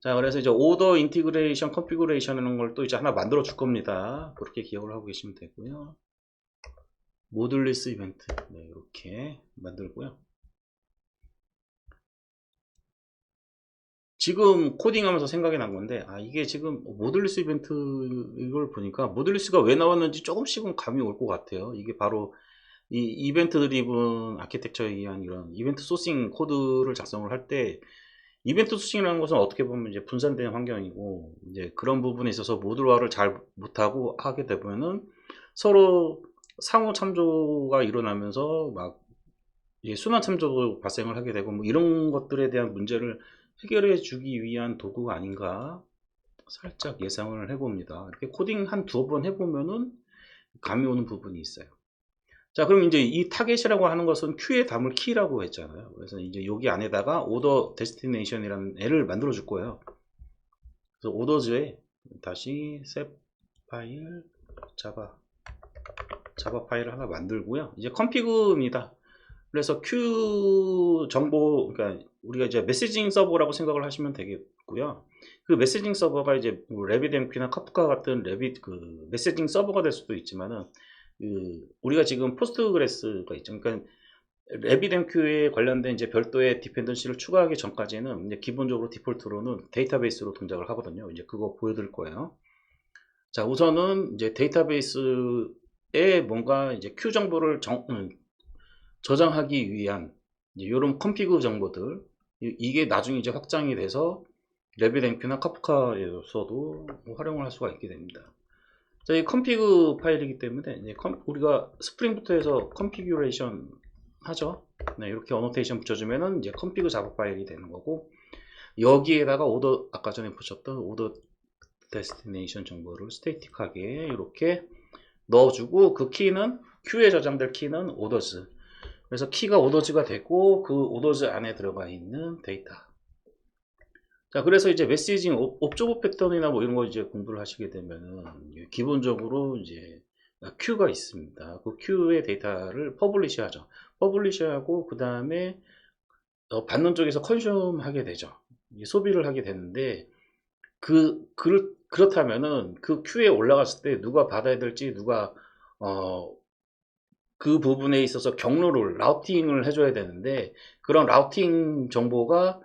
자, 그래서 이제 오더 인티그레이션 컨피그레이션 이런 걸 또 이제 하나 만들어 줄 겁니다. 그렇게 기억을 하고 계시면 되고요. 모듈리스 이벤트, 네, 이렇게 만들고요. 지금 코딩하면서 생각이 난 건데, 이게 지금 모듈리스 이벤트 이걸 보니까 모듈리스가 왜 나왔는지 조금씩은 감이 올 것 같아요. 이게 바로 이 이벤트 드리븐 아키텍처에 의한 이런 이벤트 소싱 코드를 작성을 할 때, 이벤트 소싱이라는 것은 어떻게 보면 이제 분산된 환경이고, 이제 그런 부분에 있어서 모듈화를 잘 못하고 하게 되면은 서로 상호 참조가 일어나면서 막 순환 참조도 발생을 하게 되고, 뭐 이런 것들에 대한 문제를 해결해 주기 위한 도구가 아닌가 살짝 예상을 해봅니다. 이렇게 코딩 한 두어 번 해보면은 감이 오는 부분이 있어요. 자, 그럼 이제 이 타겟이라고 하는 것은 큐에 담을 키라고 했잖아요. 그래서 이제 여기 안에다가 오더 데스티네이션이라는 애를 만들어 줄 거예요. 그래서 오더즈에 다시 셋 파일 자바 파일을 하나 만들고요. 이제 컨피그입니다. 그래서 큐 정보, 그러니까 우리가 이제 메시징 서버라고 생각을 하시면 되겠고요. 그 메시징 서버가 이제 뭐 RabbitMQ나 카프카 같은 그 메시징 서버가 될 수도 있지만은, 우리가 지금 포스트그레스가 있죠. 그러니까 RabbitMQ에 관련된 이제 별도의 디펜던시를 추가하기 전까지는 이제 기본적으로 디폴트로는 데이터베이스로 동작을 하거든요. 이제 그거 보여드릴 거예요. 자, 우선은 이제 데이터베이스에 뭔가 이제 큐 정보를 저장하기 위한 이런 컨피그 정보들, 이게 나중에 이제 확장이 돼서 RabbitMQ나 카프카에서도 활용을 할 수가 있게 됩니다. 자, 이 컨피그 파일이기 때문에 이제 우리가 스프링부터해서 컨피규레이션 하죠. 네, 이렇게 어노테이션 붙여주면은 이제 컨피그 자바 파일이 되는 거고, 여기에다가 오더, 아까 전에 보셨던 오더 데스티네이션 정보를 스태틱하게 이렇게 넣어주고, 그 키는 큐에 저장될 키는 오더즈. 그래서 키가 오더즈가 되고, 그 오더즈 안에 들어가 있는 데이터. 자, 그래서 이제 메시징 옵저버 패턴이나 뭐 이런 거 이제 공부를 하시게 되면은 기본적으로 이제 큐가 있습니다. 그 큐의 데이터를 퍼블리시 하죠. 퍼블리시 하고 그 다음에 받는 쪽에서 컨슘 하게 되죠. 소비를 하게 되는데, 그렇다면은 그 큐에 올라갔을 때 누가 받아야 될지, 누가 그 부분에 있어서 경로를 라우팅을 해줘야 되는데, 그런 라우팅 정보가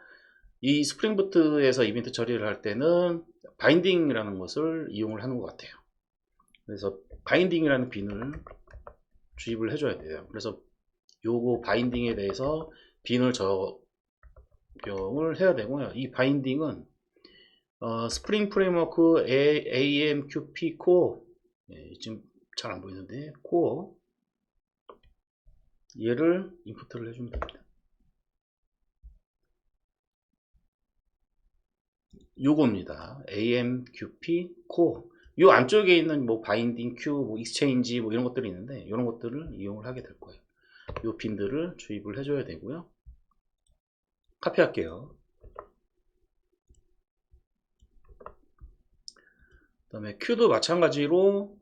이 스프링부트에서 이벤트 처리를 할 때는 바인딩이라는 것을 이용을 하는 것 같아요. 그래서 바인딩이라는 빈을 주입을 해줘야 돼요. 그래서 요거 바인딩에 대해서 빈을 적용을 해야 되고요. 이 바인딩은 스프링 프레임워크 AMQP 코어, 지금 잘 안 보이는데 코어, 얘를 인풋을 해주면 됩니다. 요겁니다. AMQP 코어. 요 안쪽에 있는 뭐 바인딩 큐, 뭐 익스체인지 뭐 이런 것들이 있는데, 이런 것들을 이용을 하게 될 거예요. 요 빈들을 주입을 해줘야 되고요. 카피할게요. 그 다음에 큐도 마찬가지로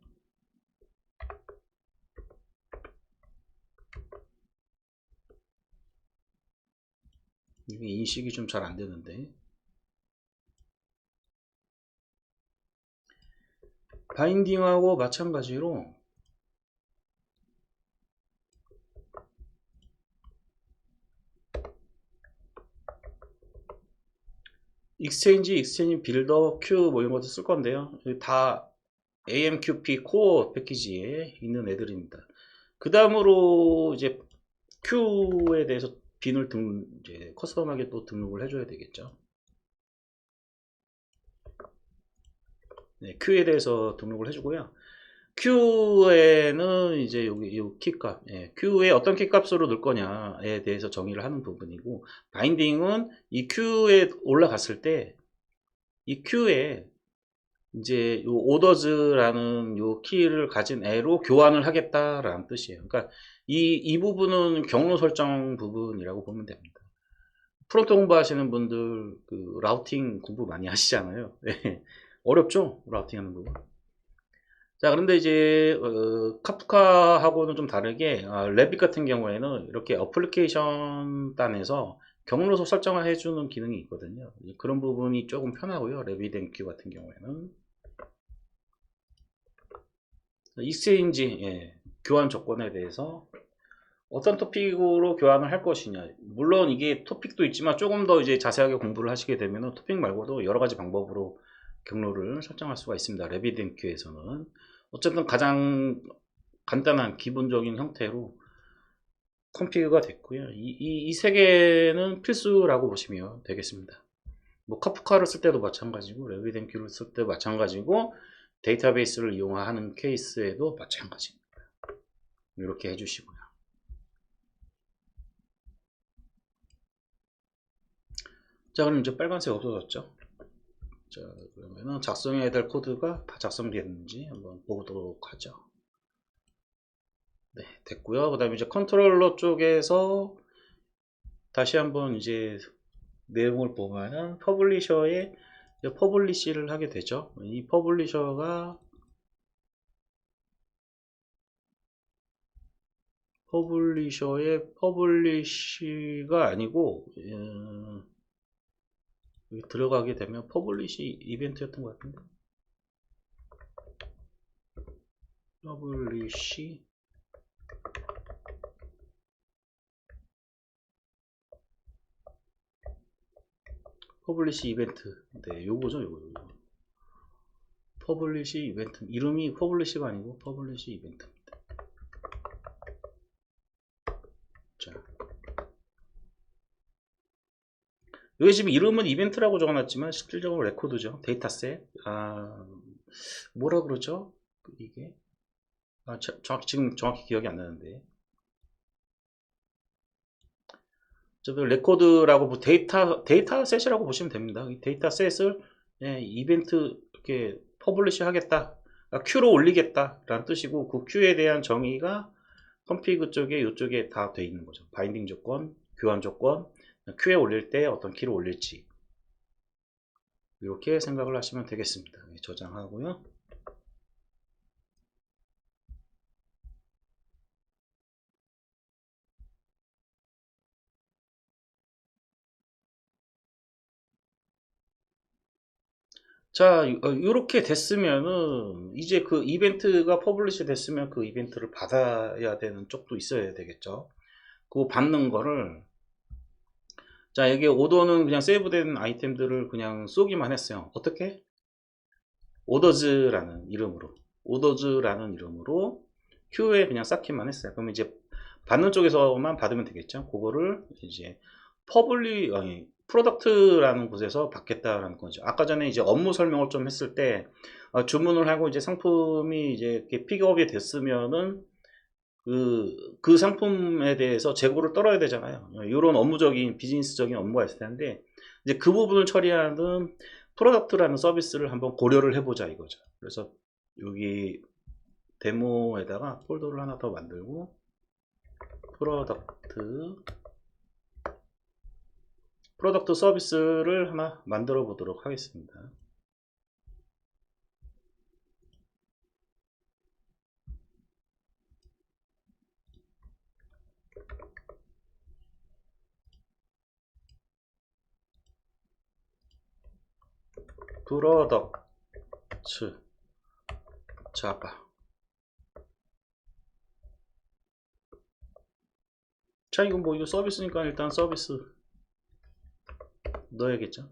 이게 인식이 좀 잘 안 되는데, 바인딩하고 마찬가지로 익스체인지 빌더, 큐 뭐 이런 것도 쓸 건데요. 다 AMQP 코어 패키지에 있는 애들입니다. 그 다음으로 이제 큐에 대해서 빈을 이제 커스텀하게 또 등록을 해줘야 되겠죠. 네, 큐에 대해서 등록을 해주고요. 큐에는 이제 여기 이 키값, 큐에 어떤 키값으로 넣을 거냐에 대해서 정의를 하는 부분이고, 바인딩은 이 큐에 올라갔을 때 이 큐에 이제 요 오더즈라는 요 키를 가진 애로 교환을 하겠다라는 뜻이에요. 그러니까 이 부분은 경로 설정 부분이라고 보면 됩니다. 프론트 공부하시는 분들 그 라우팅 공부 많이 하시잖아요. 네. 어렵죠? 라우팅 하는 부분. 자, 그런데 이제 카프카하고는 좀 다르게 레빗 같은 경우에는 이렇게 어플리케이션 단에서 경로소 설정을 해주는 기능이 있거든요. 그런 부분이 조금 편하고요. RabbitMQ 같은 경우에는 익스체인지 교환 조건에 대해서 어떤 토픽으로 교환을 할 것이냐. 물론 이게 토픽도 있지만 조금 더 이제 자세하게 공부를 하시게 되면 토픽 말고도 여러 가지 방법으로 경로를 설정할 수가 있습니다. 레비덴큐에서는. 어쨌든 가장 간단한 기본적인 형태로 컴피그가 됐고요. 이 세 개는 필수라고 보시면 되겠습니다. 뭐 카프카를 쓸 때도 마찬가지고 레비덴큐를 쓸 때도 마찬가지고 데이터베이스를 이용하는 케이스에도 마찬가지입니다. 이렇게 해주시고요. 자, 그럼 이제 빨간색 없어졌죠? 자, 그러면은 작성해야 될 코드가 다 작성됐는지 한번 보도록 하죠. 네, 됐고요. 그 다음에 이제 컨트롤러 쪽에서 다시 한번 이제 내용을 보면은 퍼블리셔에 퍼블리시를 하게 되죠. 이 퍼블리셔가 퍼블리셔의 퍼블리시가 아니고 여기 들어가게 되면 퍼블리시 이벤트였던 것 같은데 퍼블리시 이벤트. 네, 요거죠, 요거. 퍼블리시 이벤트. 이름이 퍼블리시가 아니고 퍼블리시 이벤트입니다. 자. 여기 지금 이름은 이벤트라고 적어놨지만 실질적으로 레코드죠. 데이터셋. 뭐라 그러죠? 이게. 지금 정확히 기억이 안 나는데. 레코드라고 데이터셋이라고 보시면 됩니다. 이 데이터셋을 이벤트 이렇게 퍼블리시 하겠다, 큐로 올리겠다 라는 뜻이고, 그 큐에 대한 정의가 컴피그 쪽에 이쪽에 다 돼 있는 거죠. 바인딩 조건, 교환 조건, 큐에 올릴 때 어떤 키를 올릴지 이렇게 생각을 하시면 되겠습니다. 저장하고요. 자, 이렇게 됐으면은 이제 그 이벤트가 퍼블리시 됐으면 그 이벤트를 받아야 되는 쪽도 있어야 되겠죠. 그 받는 거를, 자, 여기 오더는 그냥 세이브된 아이템들을 그냥 쏘기만 했어요. 어떻게? 오더즈라는 이름으로 큐에 그냥 쌓기만 했어요. 그러면 이제 받는 쪽에서만 받으면 되겠죠. 그거를 이제 프로덕트라는 곳에서 받겠다라는 거죠. 아까 전에 이제 업무 설명을 좀 했을 때 주문을 하고 이제 상품이 이제 이렇게 픽업이 됐으면은 그 상품에 대해서 재고를 떨어야 되잖아요. 이런 업무적인 비즈니스적인 업무가 있을 텐데 이제 그 부분을 처리하는 프로덕트라는 서비스를 한번 고려를 해보자 이거죠. 그래서 여기 데모에다가 폴더를 하나 더 만들고 프로덕트 서비스를 하나 만들어 보도록 하겠습니다. 프로덕트 자바. 자, 이건 뭐 이거 서비스니까 일단 서비스 넣어야겠죠.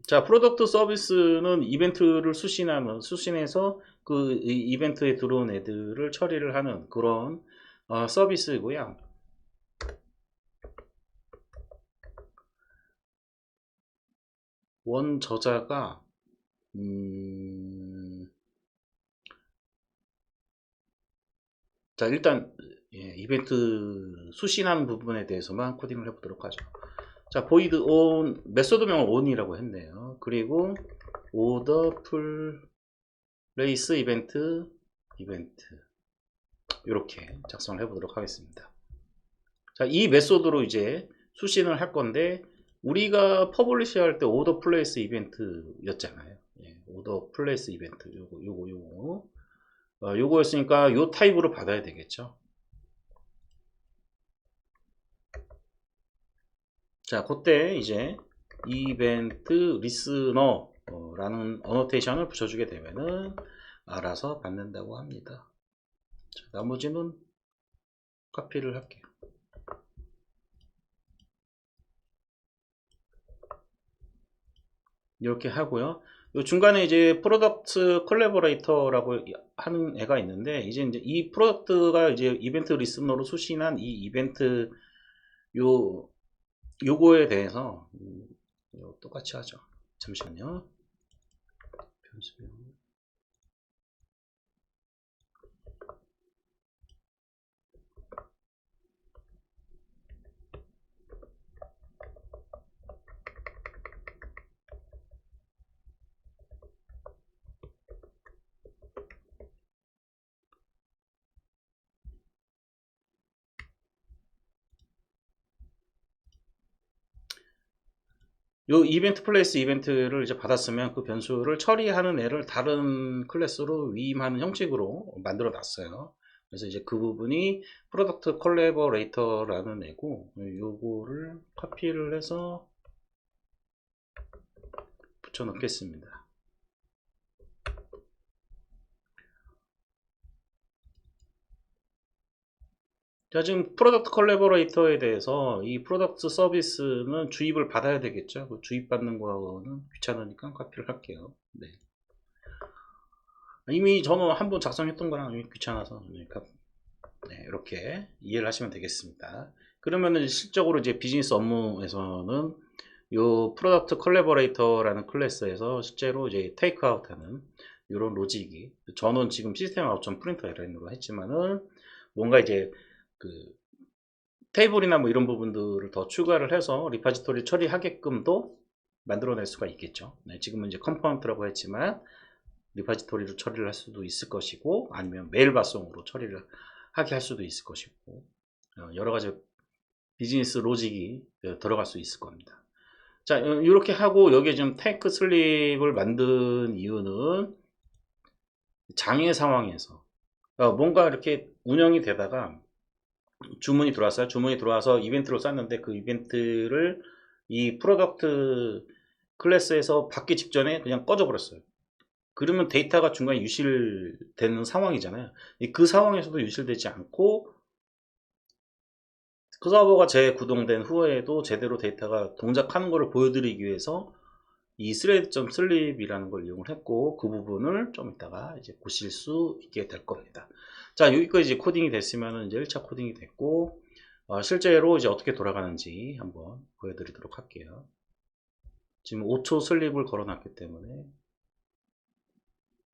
자, 프로덕트 서비스는 이벤트를 수신해서 그 이벤트에 들어온 애들을 처리를 하는 그런 서비스이고요. 원 저자가 자, 일단 이벤트 수신하는 부분에 대해서만 코딩을 해보도록 하죠. 자, void on 메소드명을 on이라고 했네요. 그리고 order place 이벤트 이렇게 작성을 해보도록 하겠습니다. 자, 이 메소드로 이제 수신을 할 건데 우리가 퍼블리시 할 때 order place 이벤트였잖아요. order place 이벤트 요거였으니까 요 타입으로 받아야 되겠죠. 자, 그때 이제 이벤트 리스너라는 어노테이션을 붙여주게 되면은 알아서 받는다고 합니다. 자, 나머지는 카피를 할게요. 이렇게 하고요. 요 중간에 이제 프로덕트 콜래버레이터라고 하는 애가 있는데, 이제 이 프로덕트가 이제 이벤트 리스너로 수신한 이 이벤트 요거에 대해서 똑같이 하죠. 잠시만요. 변수명. 요 이벤트 플레이스 이벤트를 이제 받았으면 그 변수를 처리하는 애를 다른 클래스로 위임하는 형식으로 만들어 놨어요. 그래서 이제 그 부분이 프로덕트 콜래버레이터라는 애고, 요거를 카피를 해서 붙여 넣겠습니다. 자, 지금 프로덕트 콜래버레이터에 대해서 이 프로덕트 서비스는 주입을 받아야 되겠죠. 그 주입받는 거는 귀찮으니까 카피를 할게요. 네. 이미 저는 한번 작성했던 거랑 이미 귀찮아서 네, 이렇게 이해를 하시면 되겠습니다. 그러면은 실적으로 이제 비즈니스 업무에서는 요 프로덕트 콜래버레이터라는 클래스에서 실제로 이제 테이크아웃하는 이런 로직이, 저는 지금 시스템 아웃점 프린터 LN으로 했지만은 뭔가 이제 그 테이블이나 뭐 이런 부분들을 더 추가를 해서 리파지토리 처리하게끔도 만들어낼 수가 있겠죠. 네, 지금은 이제 컴포넌트라고 했지만 리파지토리로 처리를 할 수도 있을 것이고, 아니면 메일 발송으로 처리를 하게 할 수도 있을 것이고, 여러 가지 비즈니스 로직이 들어갈 수 있을 겁니다. 자, 이렇게 하고 여기에 좀 탱크 슬립을 만든 이유는 장애 상황에서 뭔가 이렇게 운영이 되다가 주문이 들어왔어요. 주문이 들어와서 이벤트로 쐈는데 그 이벤트를 이 프로덕트 클래스에서 받기 직전에 그냥 꺼져 버렸어요. 그러면 데이터가 중간에 유실되는 상황이잖아요. 그 상황에서도 유실되지 않고 그 서버가 재구동된 후에도 제대로 데이터가 동작하는 것을 보여드리기 위해서 이 thread.sleep이라는 걸 이용을 했고, 그 부분을 좀 이따가 이제 보실 수 있게 될 겁니다. 자, 여기까지 이제 코딩이 됐으면 이제 1차 코딩이 됐고, 실제로 이제 어떻게 돌아가는지 한번 보여드리도록 할게요. 지금 5초 슬립을 걸어놨기 때문에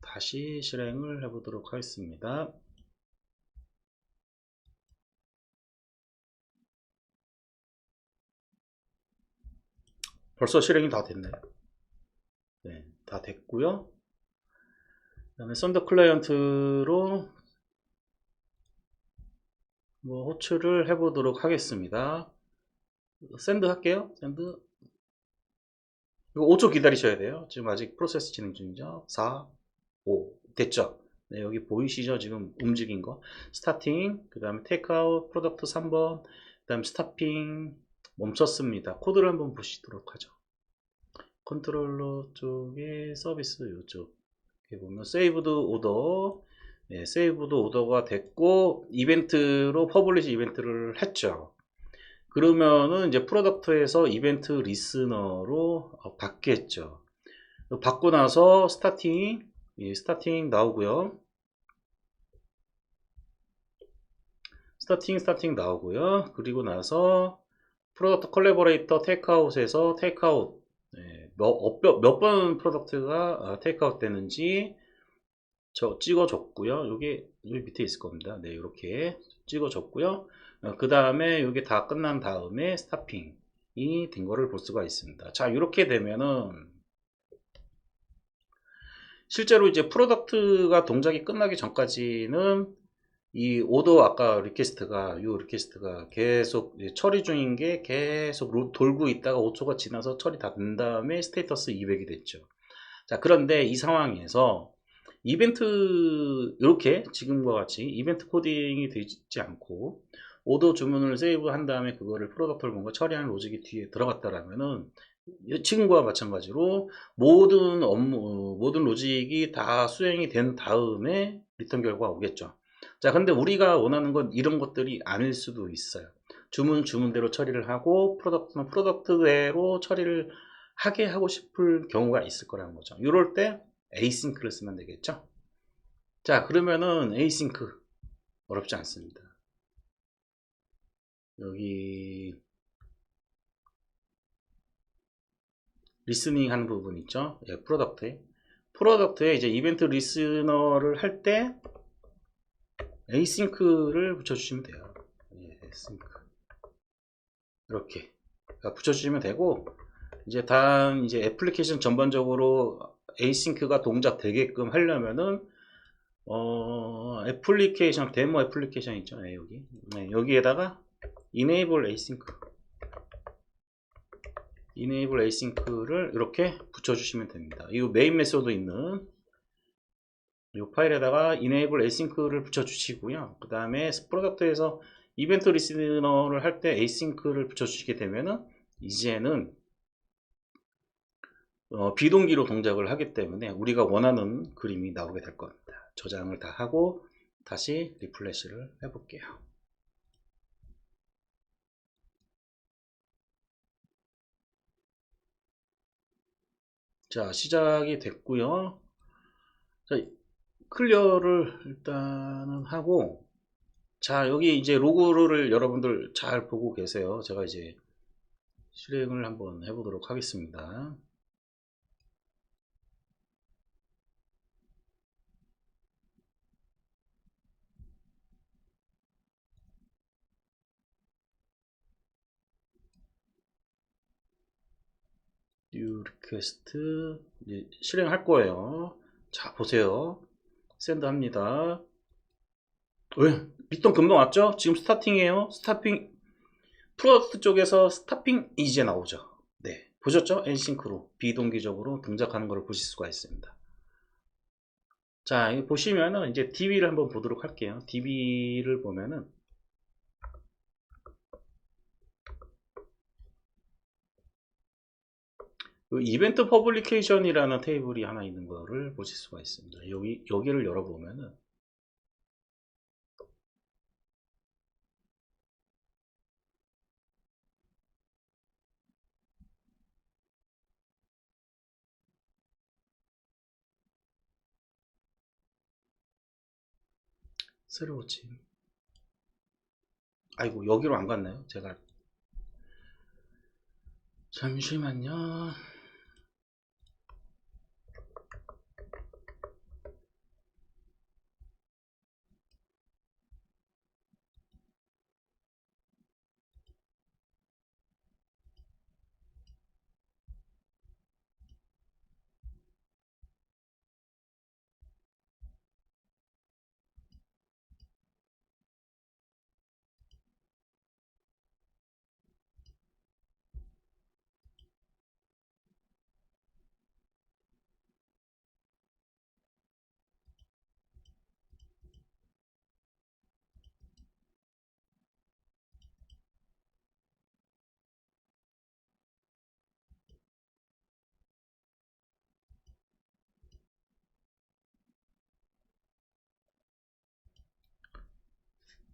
다시 실행을 해보도록 하겠습니다. 벌써 실행이 다 됐네요. 네, 다 됐고요. 그 다음에 썬더 클라이언트로 뭐 호출을 해보도록 하겠습니다. 샌드 할게요. 샌드. 이거 5초 기다리셔야 돼요. 지금 아직 프로세스 진행 중이죠. 4, 5 됐죠. 네, 여기 보이시죠? 지금 움직인 거. 스타팅, 그 다음에 테이크아웃, 프로덕트 3번, 그 다음에 스타핑 멈췄습니다. 코드를 한번 보시도록 하죠. 컨트롤러 쪽에 서비스 이쪽 보면 세이브드 오더, 네, 세이브드 오더가 됐고 이벤트로 퍼블리시 이벤트를 했죠. 그러면은 이제 프로덕트에서 이벤트 리스너로 받겠죠. 받고 나서 스타팅, 스타팅 나오고요. 스타팅 나오고요. 그리고 나서 프로덕트 콜래버레이터 테이크아웃에서 테이크아웃, 몇 번 프로덕트가 테이크아웃 되는지 저 찍어줬고요. 여기 밑에 있을 겁니다. 네, 이렇게 찍어줬고요. 그 다음에 이게 다 끝난 다음에 스타핑이 된 거를 볼 수가 있습니다. 자, 이렇게 되면은 실제로 이제 프로덕트가 동작이 끝나기 전까지는 이 오더 아까 리퀘스트가 계속 처리 중인 게 계속 돌고 있다가 5초가 지나서 처리 다 된 다음에 스테이터스 200이 됐죠. 자, 그런데 이 상황에서 이벤트 이렇게 지금과 같이 이벤트 코딩이 되지 않고 오더 주문을 세이브한 다음에 그거를 프로덕트를 뭔가 처리하는 로직이 뒤에 들어갔다라면은 지금과 마찬가지로 모든 업무, 모든 로직이 다 수행이 된 다음에 리턴 결과가 오겠죠. 자, 근데 우리가 원하는 건 이런 것들이 아닐 수도 있어요. 주문대로 처리를 하고 프로덕트는 프로덕트대로 처리를 하게 하고 싶을 경우가 있을 거라는 거죠. 이럴 때 에이싱크를 쓰면 되겠죠. 자, 그러면은 에이싱크 어렵지 않습니다. 여기 리스닝 하는 부분 있죠. 예, 프로덕트에 이제 이벤트 리스너를 할 때 에이싱크를 붙여주시면 돼요. 예, 에이싱크 이렇게 붙여주시면 되고, 이제 애플리케이션 전반적으로 에이싱크가 동작되게끔 하려면은 애플리케이션 데모 애플리케이션 있죠. 네, 여기 여기에다가 enable async를 이렇게 붙여주시면 됩니다. 이 메인 메소드 있는 이 파일에다가 enable async를 붙여주시고요. 그 다음에 프로덕트에서 이벤트 리스너를 할 때 async를 붙여주시게 되면은 이제는 비동기로 동작을 하기 때문에 우리가 원하는 그림이 나오게 될 겁니다. 저장을 다 하고 다시 리플래시를 해볼게요. 자, 시작이 됐고요. 자, 클리어를 일단은 하고, 자, 여기 이제 로그를 여러분들 잘 보고 계세요. 제가 이제 실행을 한번 해보도록 하겠습니다. new request 이제 실행할 거예요. 자, 보세요. 샌드 합니다. 왜? 리턴 금방 왔죠? 지금 스타팅이에요. 프로덕트 쪽에서 스타핑 이제 나오죠. 네, 보셨죠? 엔싱크로 비동기적으로 동작하는 것을 보실 수가 있습니다. 자, 여기 보시면은 이제 DB를 한번 보도록 할게요. DB를 보면은 그 이벤트 퍼블리케이션이라는 테이블이 하나 있는 거를 보실 수가 있습니다. 여기를 열어보면은 새로워지. 아이고, 여기로 안 갔나요? 제가 잠시만요.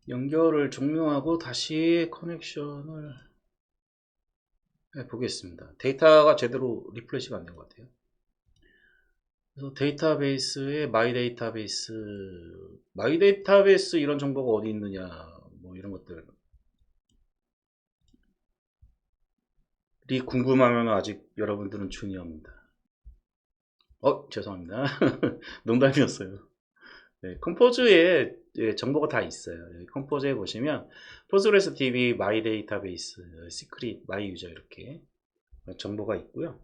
연결을 종료하고 다시 커넥션을 해보겠습니다. 데이터가 제대로 리플레시가 안 된 것 같아요. 그래서 데이터베이스에 마이 데이터베이스 이런 정보가 어디 있느냐, 뭐 이런 것들이 궁금하면 아직 여러분들은 주니어입니다. 죄송합니다. 농담이었어요. 네, 컴포즈에 정보가 다 있어요. 여기 컴포즈에 보시면 포스트그레스 DB, 마이 데이터베이스, 시크릿, 마이 유저 이렇게 정보가 있고요.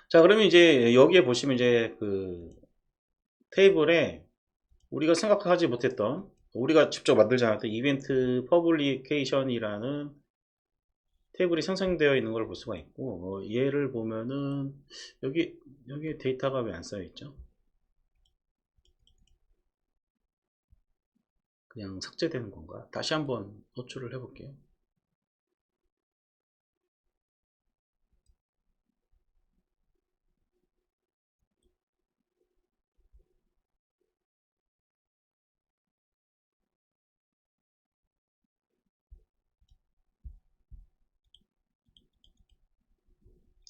자, 그러면 이제 여기에 보시면 이제 그 테이블에 우리가 생각하지 못했던, 우리가 직접 만들지 않았던 이벤트 퍼블리케이션이라는 테이블이 생성되어 있는 걸 볼 수가 있고, 얘를 보면은 여기 데이터가 왜 안 쌓여 있죠? 그냥 삭제되는 건가? 다시 한번 노출을 해볼게요.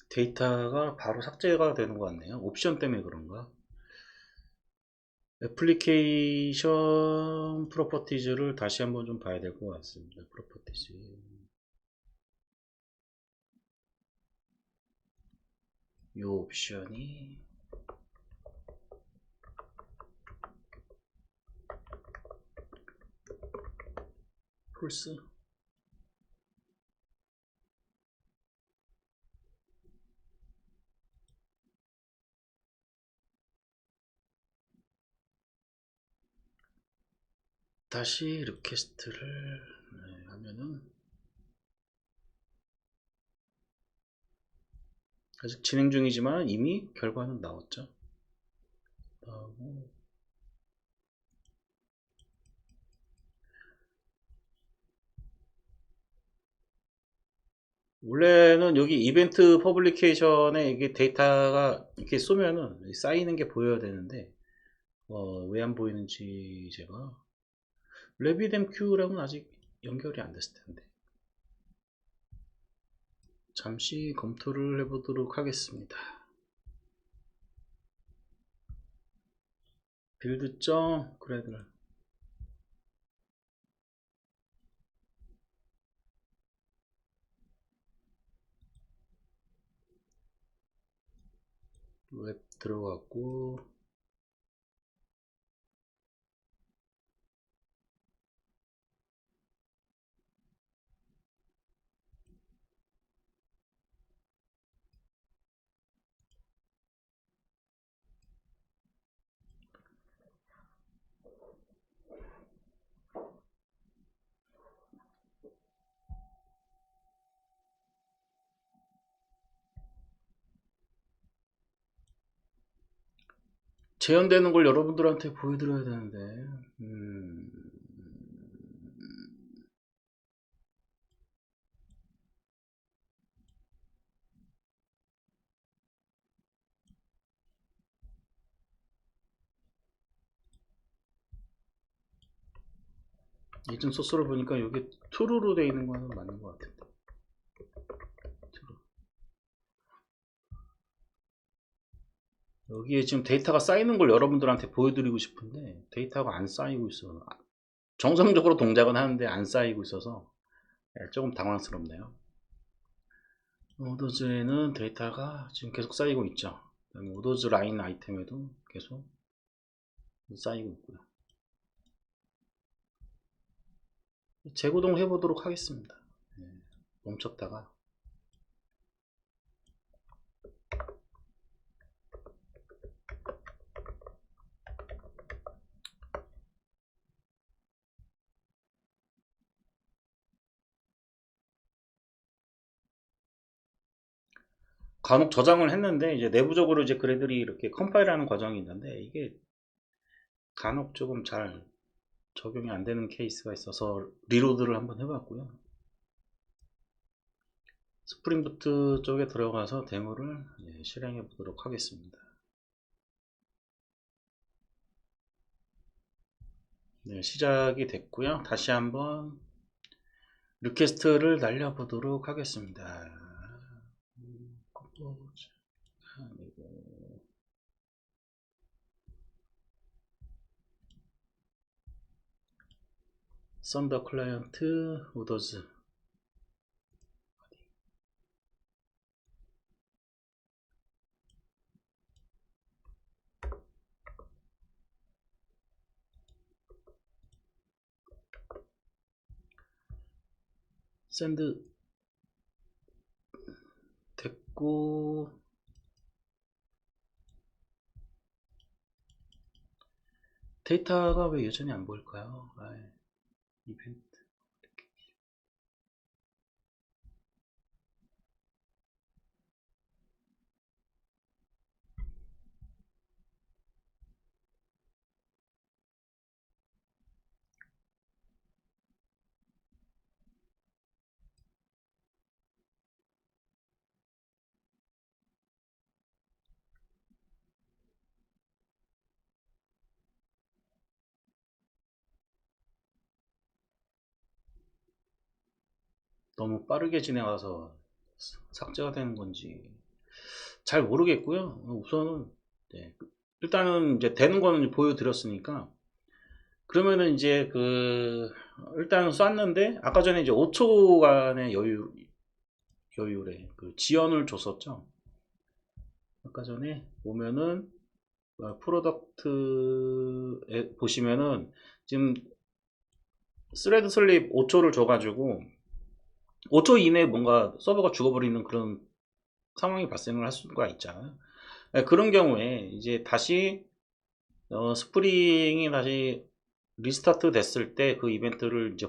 데이터가 바로 삭제가 되는 것 같네요. 옵션 때문에 그런가? 애플리케이션 프로퍼티즈를 다시 한번 좀 봐야 될 것 같습니다. 프로퍼티즈. 이 옵션이 폴스. 다시 리퀘스트를 하면은 아직 진행 중이지만 이미 결과는 나왔죠. 나오고 원래는 여기 이벤트 퍼블리케이션에 이게 데이터가 이렇게 쏘면은 쌓이는 게 보여야 되는데 왜 안 보이는지 제가 RabbitMQ랑은 아직 연결이 안 됐을 텐데 잠시 검토를 해보도록 하겠습니다. 빌드.gradle 웹 들어갔고 재현되는 걸 여러분들한테 보여드려야 되는데 예전 소스를 보니까 이게 true로 되어 있는 거는 맞는 것 같은데 여기에 지금 데이터가 쌓이는 걸 여러분들한테 보여드리고 싶은데 데이터가 안 쌓이고 있어. 정상적으로 동작은 하는데 안 쌓이고 있어서 조금 당황스럽네요. 오더즈에는 데이터가 지금 계속 쌓이고 있죠. 오더즈 라인 아이템에도 계속 쌓이고 있고요. 재구동 해보도록 하겠습니다. 멈췄다가 간혹 저장을 했는데 이제 내부적으로 이제 그래들이 이렇게 컴파일하는 과정이 있는데 이게 간혹 조금 잘 적용이 안 되는 케이스가 있어서 리로드를 한번 해봤고요. 스프링부트 쪽에 들어가서 데모를 실행해 보도록 하겠습니다. 네, 시작이 됐고요. 다시 한번 리퀘스트를 날려보도록 하겠습니다. 썬더 클라이언트 오더즈 샌드 됐고 데이터가 왜 여전히 안 보일까요? 이벤트 너무 빠르게 지나가서 삭제가 되는 건지 잘 모르겠고요. 우선은 네, 일단은 이제 되는 거는 보여드렸으니까 그러면은 이제 일단 쐈는데 아까 전에 이제 5초간의 여유래 그 지연을 줬었죠. 아까 전에 보면은 프로덕트에 보시면은 지금 스레드 슬립 5초를 줘가지고 5초 이내에 뭔가 서버가 죽어버리는 그런 상황이 발생을 할 수가 있잖아요. 네, 그런 경우에 이제 다시 스프링이 다시 리스타트 됐을 때 그 이벤트를 이제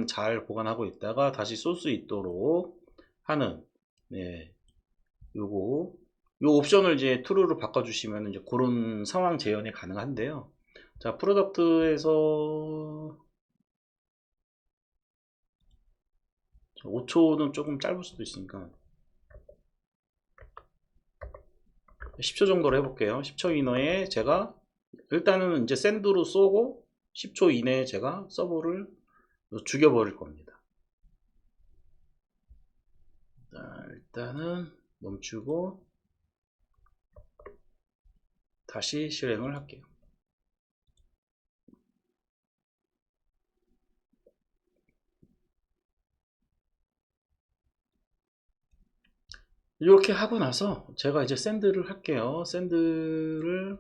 잘 보관하고 있다가 다시 쏠 수 있도록 하는 네, 요 옵션을 이제 true로 바꿔주시면 이제 그런 상황 재현이 가능한데요. 자, 프로덕트에서 5초는 조금 짧을 수도 있으니까 10초 정도로 해볼게요. 10초 이내에 제가 일단은 이제 샌드로 쏘고 10초 이내에 제가 서버를 죽여버릴 겁니다. 자, 일단은 멈추고 다시 실행을 할게요. 이렇게 하고 나서 제가 이제 샌드를 할게요. 샌드를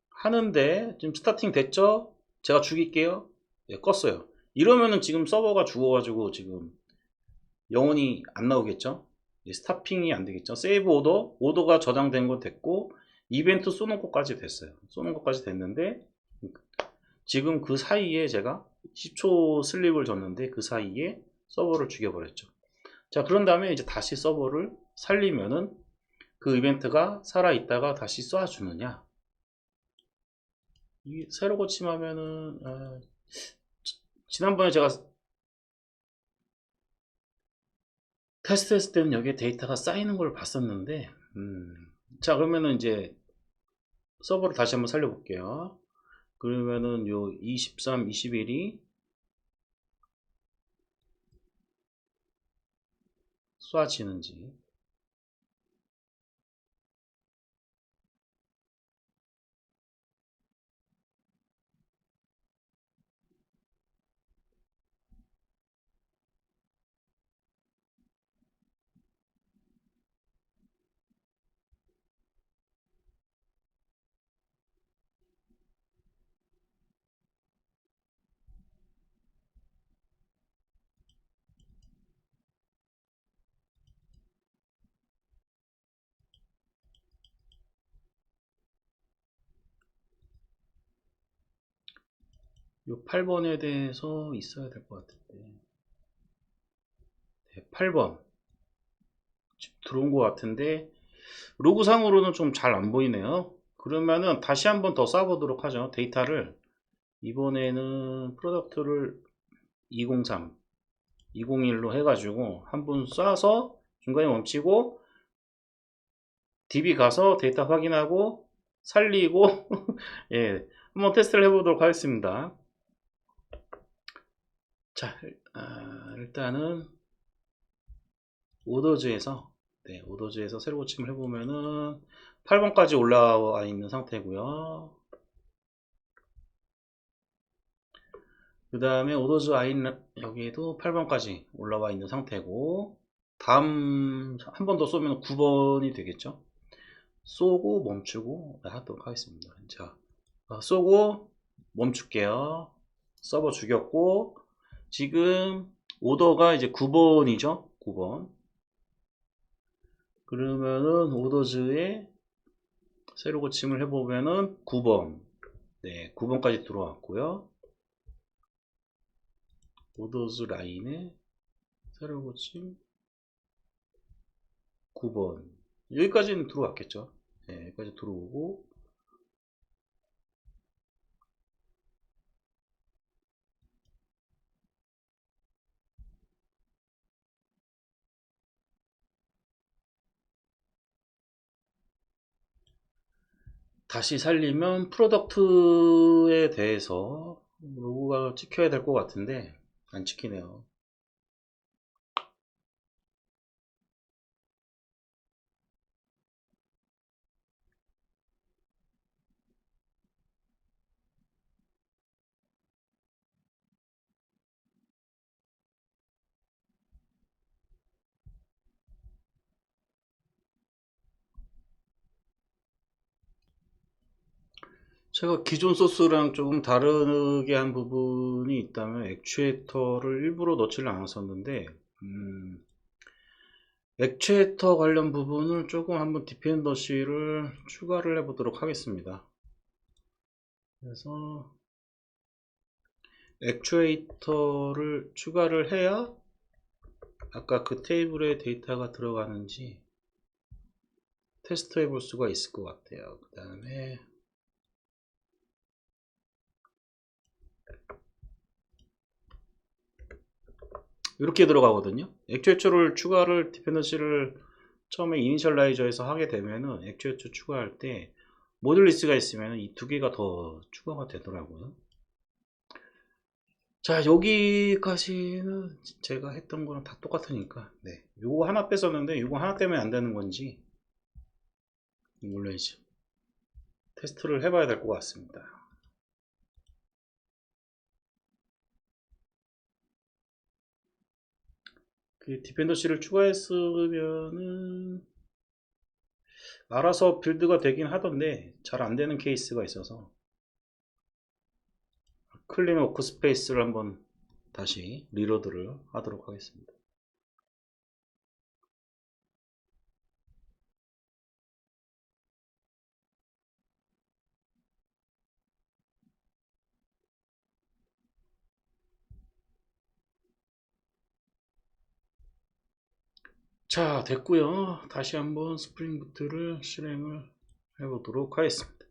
하는데 지금 스타팅 됐죠? 제가 죽일게요. 네, 껐어요. 이러면은 지금 서버가 죽어가지고 지금 영원히 안 나오겠죠? 스타핑이 안 되겠죠? 세이브 오더가 저장된 건 됐고 이벤트 쏘는 것까지 됐어요. 쏘는 것까지 됐는데 지금 그 사이에 제가 10초 슬립을 줬는데 그 사이에 서버를 죽여버렸죠. 자, 그런 다음에 이제 다시 서버를 살리면은 그 이벤트가 살아있다가 다시 쏴주느냐. 이 새로 고침하면은 지난번에 제가 테스트했을 때는 여기에 데이터가 쌓이는 걸 봤었는데 자, 그러면은 이제 서버를 다시 한번 살려볼게요. 그러면은 요 23, 21이 쏴지는지. 요 8번에 대해서 있어야 될 것 같은데. 네, 8번. 들어온 것 같은데, 로그상으로는 좀 잘 안 보이네요. 그러면은 다시 한번 더 쏴보도록 하죠. 데이터를. 이번에는 프로덕트를 203, 201로 해가지고 한번 쏴서 중간에 멈추고 DB 가서 데이터 확인하고 살리고 예, 한번 테스트를 해보도록 하겠습니다. 자, 일단은 오더즈에서 오더즈에서 새로 고침을 해보면은 8번까지 올라와 있는 상태고요. 그 다음에 오더즈 아인 여기에도 8번까지 올라와 있는 상태고 다음 한 번 더 쏘면 9번이 되겠죠. 쏘고 멈추고 하도록 하겠습니다. 자, 쏘고 멈출게요. 서버 죽였고 지금 오더가 이제 9번이죠. 9번. 그러면은 오더즈에 새로 고침을 해보면은 9번. 네, 9번까지 들어왔고요. 오더즈 라인에 새로 고침 9번. 여기까지는 들어왔겠죠. 네, 여기까지 들어오고 다시 살리면 프로덕트에 대해서 로고가 찍혀야 될 것 같은데 안 찍히네요. 제가 기존 소스랑 조금 다르게 한 부분이 있다면 액추에이터를 일부러 넣지를 않았었는데 액추에이터 관련 부분을 조금 한번 디펜더시를 추가를 해 보도록 하겠습니다. 그래서 액추에이터를 추가를 해야 아까 그 테이블에 데이터가 들어가는지 테스트 해 볼 수가 있을 것 같아요. 그 다음에 이렇게 들어가거든요. 액추에이터를 추가를 디펜던시를 처음에 이니셜라이저에서 하게 되면은 액추에이터 추가할 때 모듈리스가 있으면 이 두 개가 더 추가가 되더라고요. 자, 여기까지는 제가 했던 거랑 다 똑같으니까 네, 요거 하나 뺐었는데 요거 하나 때문에 안 되는 건지 물론 이제 테스트를 해봐야 될 것 같습니다. 그 디펜더시를 추가했으면은 알아서 빌드가 되긴 하던데 잘 안 되는 케이스가 있어서 클린 워크스페이스를 한번 다시 리로드를 하도록 하겠습니다. 자, 됐고요. 다시 한번 스프링 부트를 실행을 해보도록 하겠습니다.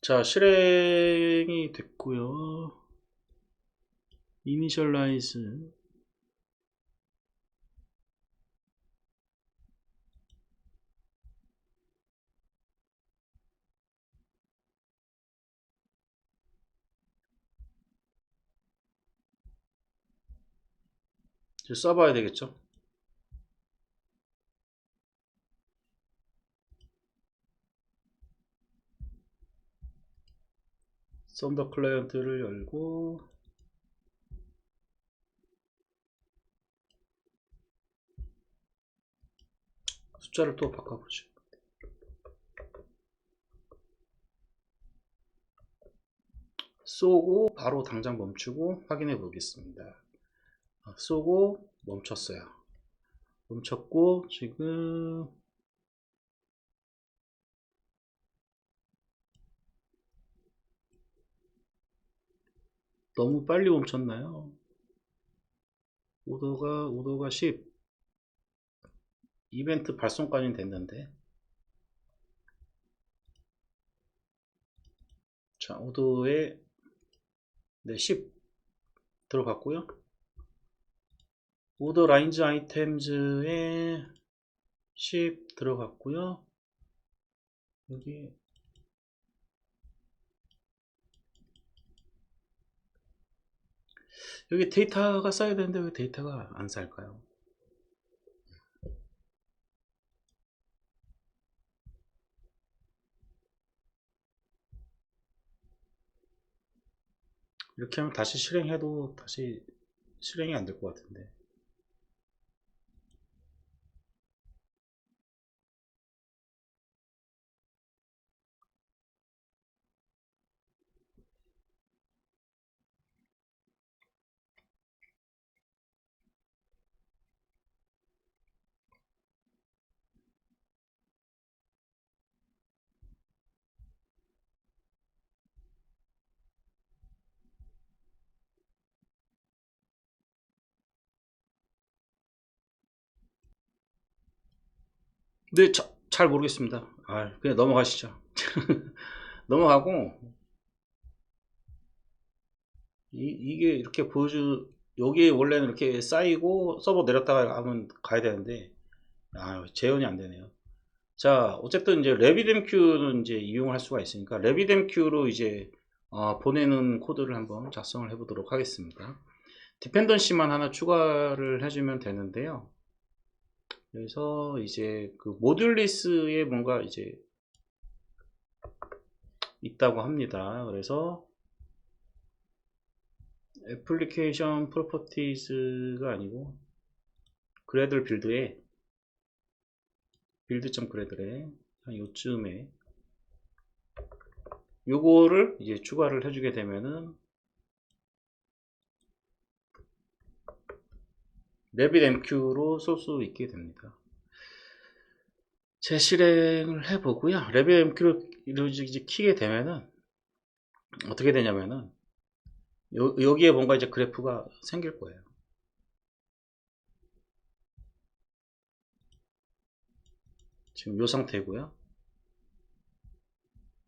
자, 실행이 됐고요. 이니셜라이즈 이제 써봐야 되겠죠. 썬더 클라이언트를 열고 숫자를 또 바꿔보죠. 쏘고 바로 당장 멈추고 확인해 보겠습니다. 쏘고 멈췄어요. 멈췄고 지금 너무 빨리 멈췄나요? 오더가 10 이벤트 발송까지는 됐는데 자 오더에 네, 10 들어갔고요. 오더 라인즈 아이템즈에 10 들어갔고요. 여기 여기 데이터가 쌓여야 되는데 왜 데이터가 안 쌓일까요? 이렇게 하면 다시 실행해도 다시 실행이 안 될 것 같은데 근데 잘 모르겠습니다. 그냥 넘어가시죠. 넘어가고 이게 이렇게 보여주 여기에 원래는 이렇게 쌓이고 서버 내렸다가 하면 가야 되는데 재현이 안 되네요. 자, 어쨌든 이제 RabbitMQ는 이제 이용할 수가 있으니까 RabbitMQ로 이제 보내는 코드를 한번 작성을 해보도록 하겠습니다. 디펜던시만 하나 추가를 해주면 되는데요. 그래서 이제 그 모듈리스에 뭔가 이제 있다고 합니다. 그래서 애플리케이션 프로퍼티즈가 아니고 그래들 빌드에 빌드.그래들에 한 요쯤에 요거를 이제 추가를 해주게 되면은 RabbitMQ로 쏠 수 있게 됩니다. 재실행을 해보고요. RabbitMQ를 이제 키게 되면은 어떻게 되냐면은 여기에 뭔가 이제 그래프가 생길 거예요. 지금 이 상태고요.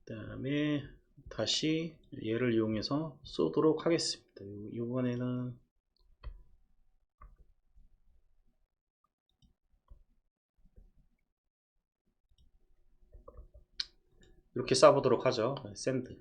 그 다음에 다시 얘를 이용해서 쏘도록 하겠습니다. 이번에는 이렇게 쏴보도록 하죠. 샌드.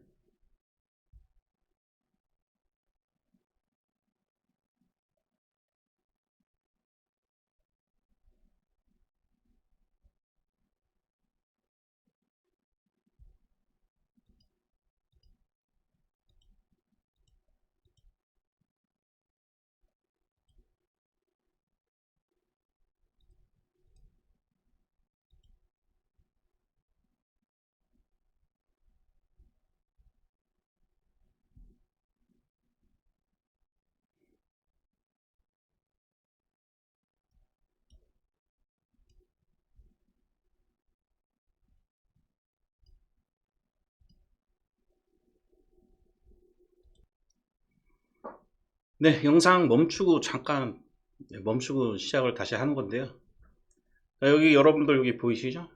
네, 영상 멈추고 잠깐 멈추고 시작을 다시 하는 건데요. 여기 여러분들 여기 보이시죠?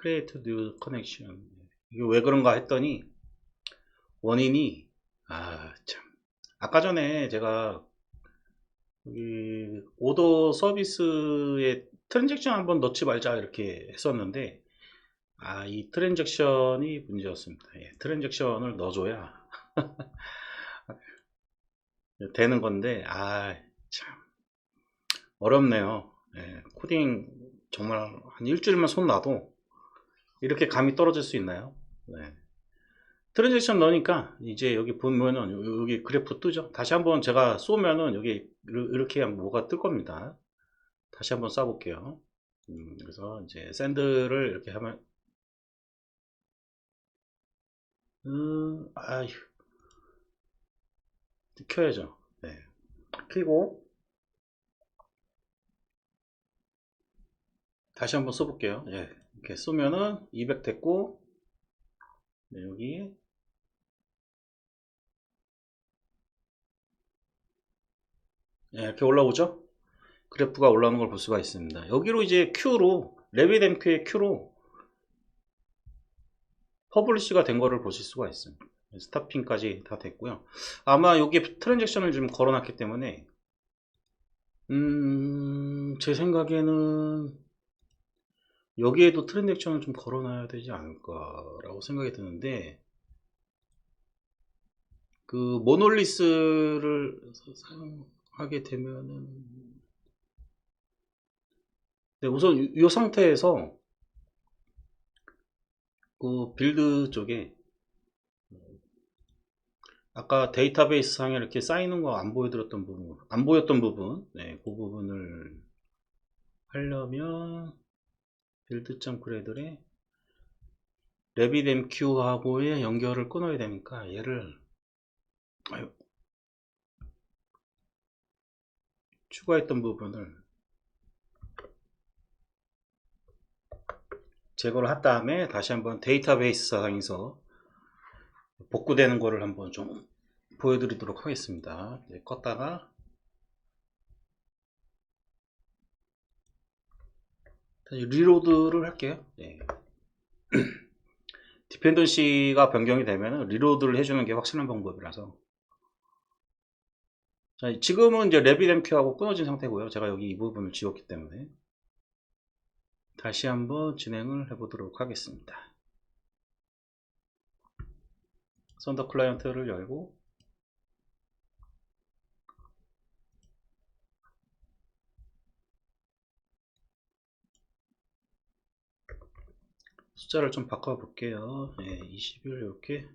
Create New Connection. 이게 왜 그런가 했더니 원인이 참 아까 전에 제가 여기 오더 서비스에 트랜잭션 한번 넣지 말자 이렇게 했었는데 이 트랜잭션이 문제였습니다. 트랜잭션을 넣어줘야 되는 건데 참 어렵네요. 코딩 정말 한 일주일만 손 놔도 이렇게 감이 떨어질 수 있나요? 네. 트랜잭션 넣으니까 이제 여기 보면은 여기 그래프 뜨죠. 다시 한번 제가 쏘면은 여기 이렇게 뭐가 뜰 겁니다. 다시 한번 쏴볼게요. 그래서 이제 샌드를 이렇게 하면 아휴 켜야죠. 네. 켜고 다시 한번 쏘볼게요. 이렇게 쏘면은 200 됐고 여기 이렇게 올라오죠. 그래프가 올라오는 걸 볼 수가 있습니다. 여기로 이제 Q로 RabbitMQ의 Q로 퍼블리시가 된 거를 보실 수가 있습니다. 스타핑까지 다 됐고요. 아마 여기에 트랜잭션을 좀 걸어놨기 때문에 제 생각에는 여기에도 트랜잭션을 좀 걸어놔야 되지 않을까라고 생각이 드는데 그 모놀리스를 사용하게 되면은 우선 이 상태에서 그 빌드 쪽에 아까 데이터베이스 상에 이렇게 쌓이는 거 안 보여드렸던 부분, 안 보였던 부분, 그 부분을 하려면 빌드.그래들에 RabbitMQ하고의 연결을 끊어야 되니까 얘를 추가했던 부분을 제거를 한 다음에 다시 한번 데이터베이스 상에서 복구되는 거를 한번 좀 보여드리도록 하겠습니다. 껐다가 다시 리로드를 할게요. 디펜던시가 변경이 되면 리로드를 해주는 게 확실한 방법이라서 지금은 이제 RabbitMQ하고 끊어진 상태고요. 제가 여기 이 부분을 지웠기 때문에 다시 한번 진행을 해보도록 하겠습니다. 썬더 클라이언트를 열고 숫자를 좀 바꿔 볼게요. 네, 20일 이렇게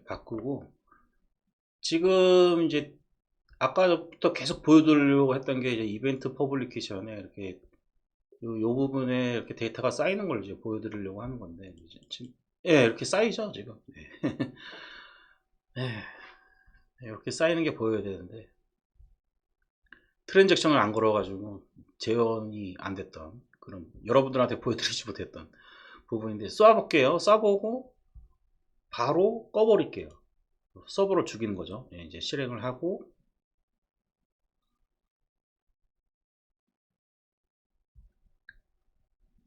바꾸고, 지금 이제 아까부터 계속 보여드리려고 했던 게 이제 이벤트 퍼블리케이션에 이렇게 요 부분에 이렇게 데이터가 쌓이는 걸 이제 보여드리려고 하는 건데, 이제 지금 예, 이렇게 쌓이죠 지금. 네. 예, 이렇게 쌓이는 게 보여야 되는데 트랜잭션을 안 걸어가지고 재현이 안 됐던 그런, 여러분들한테 보여드리지 못했던 부분인데, 쏴볼게요. 쏴보고 바로 꺼버릴게요. 서버를 죽이는 거죠. 예, 이제 실행을 하고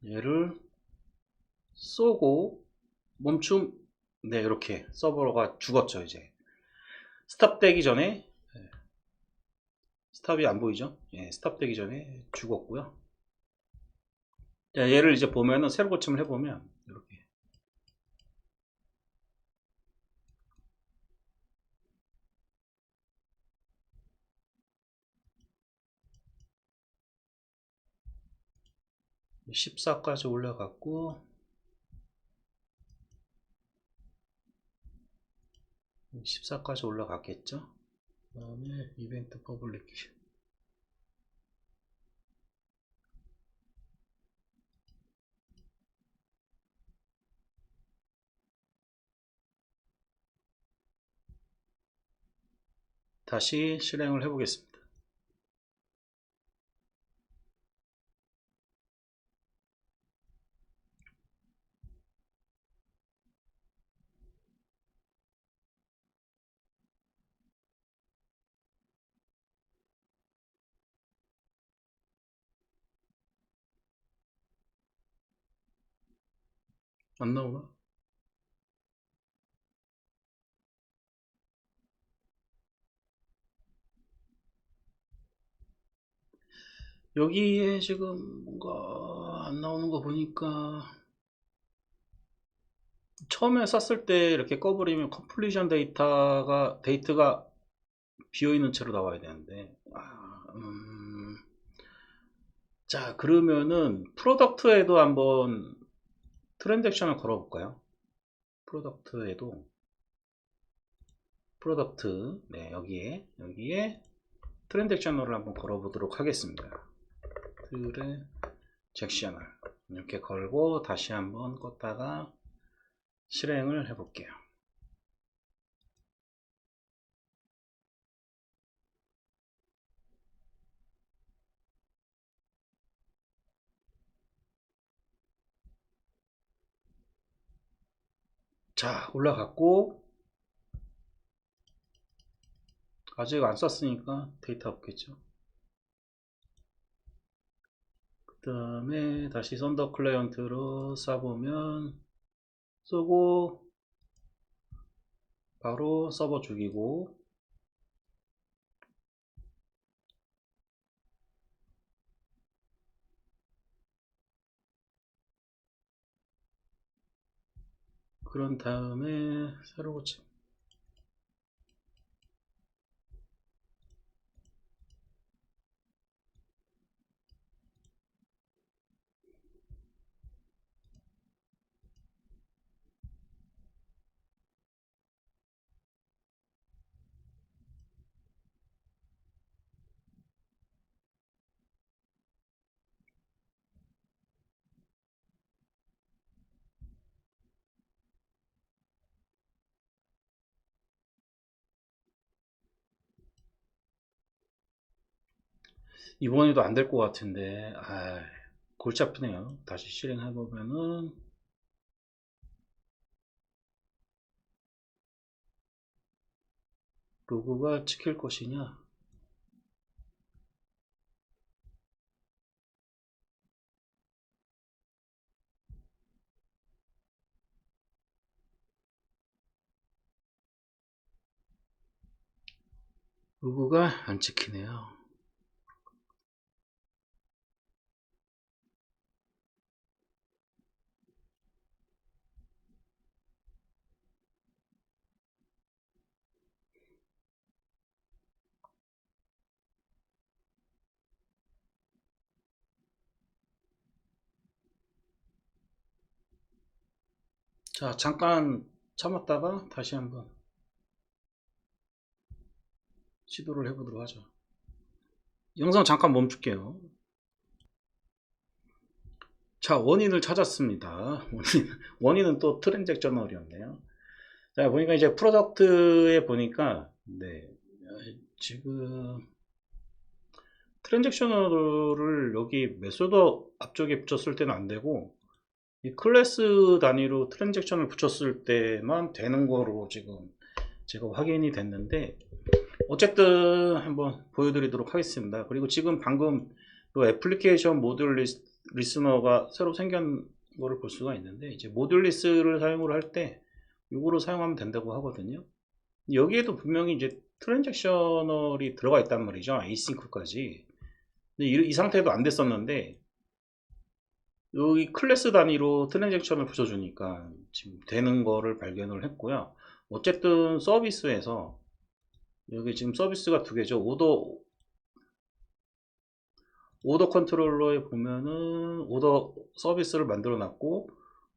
얘를 쏘고 멈춤. 네, 이렇게 서버가 죽었죠. 이제 스탑 되기 전에, 예, 스탑이 안 보이죠? 예, 스탑 되기 전에 죽었고요. 자, 얘를 이제 보면은 새로 고침을 해보면 이렇게 14까지 올라갔고 14까지 올라갔겠죠. 그 다음에 이벤트 퍼블리케이션 다시 실행을 해보겠습니다. 안 나오나? 여기에 지금 뭔가 안 나오는 거 보니까, 처음에 쐈을 때 이렇게 꺼버리면 컴플리션 데이트가 비어있는 채로 나와야 되는데, 자, 그러면은 프로덕트에도 한번 트랜잭션을 걸어볼까요? 프로덕트, 네, 여기에 트랜잭셔널을 한번 걸어보도록 하겠습니다. 트랜잭셔널 이렇게 걸고 다시 한번 껐다가 실행을 해볼게요. 자, 올라갔고 아직 안 썼으니까 데이터 없겠죠. 그 다음에 다시 썬더 클라이언트로 쏴보면 쏘고 바로 서버 죽이고, 그런 다음에 새로 고침. 이번에도 안 될 것 같은데, 골치 아프네요. 다시 실행해보면은 로그가 찍힐 것이냐. 로그가 안 찍히네요. 자, 잠깐 참았다가 다시 한번 시도를 해보도록 하죠. 영상 잠깐 멈출게요. 자, 원인을 찾았습니다. 원인은 또 트랜잭셔널이었네요. 자, 보니까 이제 프로덕트에 보니까, 네, 지금 트랜잭셔널을 여기 메소드 앞쪽에 붙였을 때는 안 되고, 이 클래스 단위로 트랜잭션을 붙였을 때만 되는 거로 지금 제가 확인이 됐는데, 어쨌든 한번 보여드리도록 하겠습니다. 그리고 지금 방금 또 애플리케이션 모듈 리스너가 새로 생긴 거를 볼 수가 있는데, 이제 모듈 리스를 사용을 할 때 이거로 사용하면 된다고 하거든요. 여기에도 분명히 이제 트랜잭셔널이 들어가 있단 말이죠. 에이싱크까지. 근데 이 상태도 안 됐었는데, 여기 클래스 단위로 트랜잭션을 붙여주니까 지금 되는 거를 발견을 했고요. 어쨌든 서비스에서 여기 지금 서비스가 두 개죠. 오더 컨트롤러에 보면은 오더 서비스를 만들어 놨고,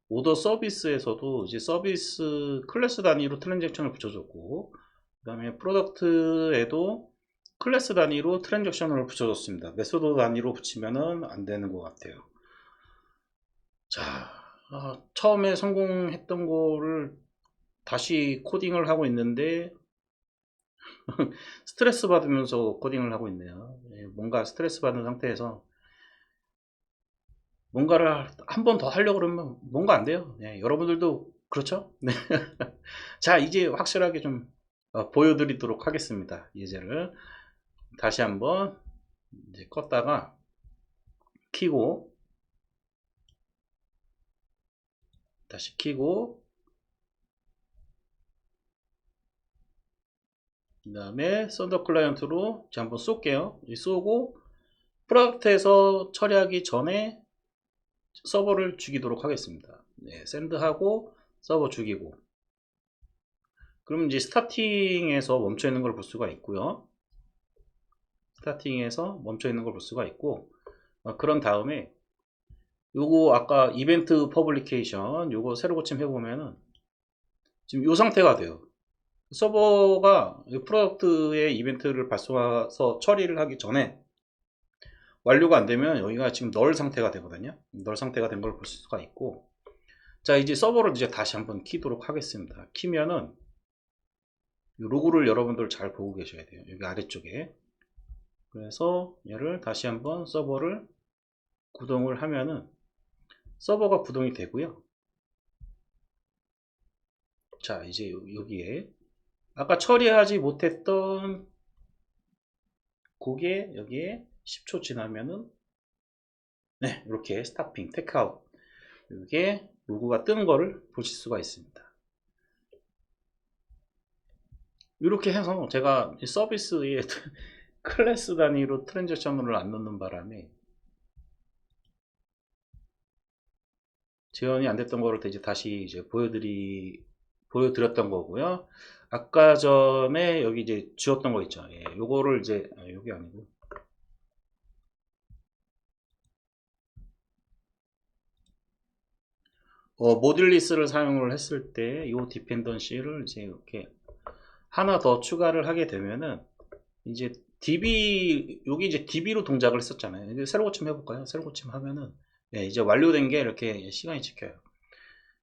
오더 서비스에서도 이제 서비스 클래스 단위로 트랜잭션을 붙여줬고, 그 다음에 프로덕트에도 클래스 단위로 트랜잭션을 붙여줬습니다. 메소드 단위로 붙이면은 안 되는 것 같아요. 자, 처음에 성공했던 거를 다시 코딩을 하고 있는데 스트레스 받으면서 코딩을 하고 있네요. 뭔가 스트레스 받은 상태에서 뭔가를 한 번 더 하려고 그러면 뭔가 안 돼요. 여러분들도 그렇죠? 네. 자, 이제 확실하게 좀 보여드리도록 하겠습니다. 예제를 다시 한번 이제 껐다가 키고, 다시 키고, 그 다음에 썬더 클라이언트로 한번 쏠게요. 쏘고 프로덕트에서 처리하기 전에 서버를 죽이도록 하겠습니다. 네, 샌드하고 서버 죽이고, 그럼 이제 스타팅에서 멈춰 있는 걸 볼 수가 있고요. 스타팅에서 멈춰 있는 걸 볼 수가 있고, 그런 다음에 요거 아까 이벤트 퍼블리케이션 요거 새로 고침 해보면은 지금 요 상태가 돼요. 서버가 프로덕트의 이벤트를 발송해서 처리를 하기 전에 완료가 안 되면 여기가 지금 널 상태가 되거든요. 널 상태가 된 걸 볼 수가 있고, 자, 이제 서버를 이제 다시 한번 키도록 하겠습니다. 키면은 로고를 여러분들 잘 보고 계셔야 돼요. 여기 아래쪽에. 그래서 얘를 다시 한번 서버를 구동을 하면은 서버가 구동이 되고요. 자, 이제 여기에 아까 처리하지 못했던 그게 여기에 10초 지나면은 네, 이렇게 스타핑, 테크아웃 이게 로고가 뜨는 거를 보실 수가 있습니다. 이렇게 해서 제가 서비스에 클래스 단위로 트랜잭션을 안 넣는 바람에 재현이 안 됐던 거를 이제 다시 이제 보여드렸던 거고요. 아까 전에 여기 이제 지웠던 거 있죠. 요거를 이제, 여기 아니고. 모듈리스를 사용을 했을 때, 이 디펜던시를 이제 이렇게 하나 더 추가를 하게 되면은, 이제 여기 이제 DB로 동작을 했었잖아요. 이제 새로 고침 해볼까요? 새로 고침 하면은, 이제 완료된 게 이렇게 시간이 찍혀요.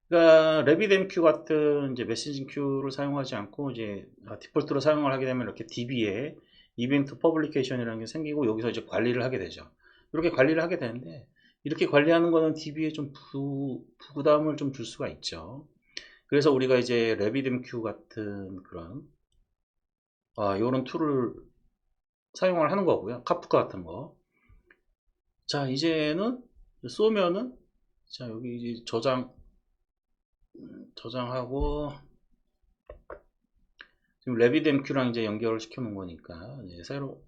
그러니까 RabbitMQ 같은 이제 메시징 큐를 사용하지 않고 이제 디폴트로 사용을 하게 되면 이렇게 DB에 이벤트 퍼블리케이션이라는 게 생기고 여기서 이제 관리를 하게 되죠. 이렇게 관리를 하게 되는데 이렇게 관리하는 거는 DB에 좀 부담을 좀 줄 수가 있죠. 그래서 우리가 이제 RabbitMQ 같은 그런 이런 툴을 사용을 하는 거고요. 카프카 같은 거. 자, 이제는 쏘면은 자, 여기 이제 저장하고 지금 RabbitMQ랑 이제 연결을 시켜 놓은 거니까 새로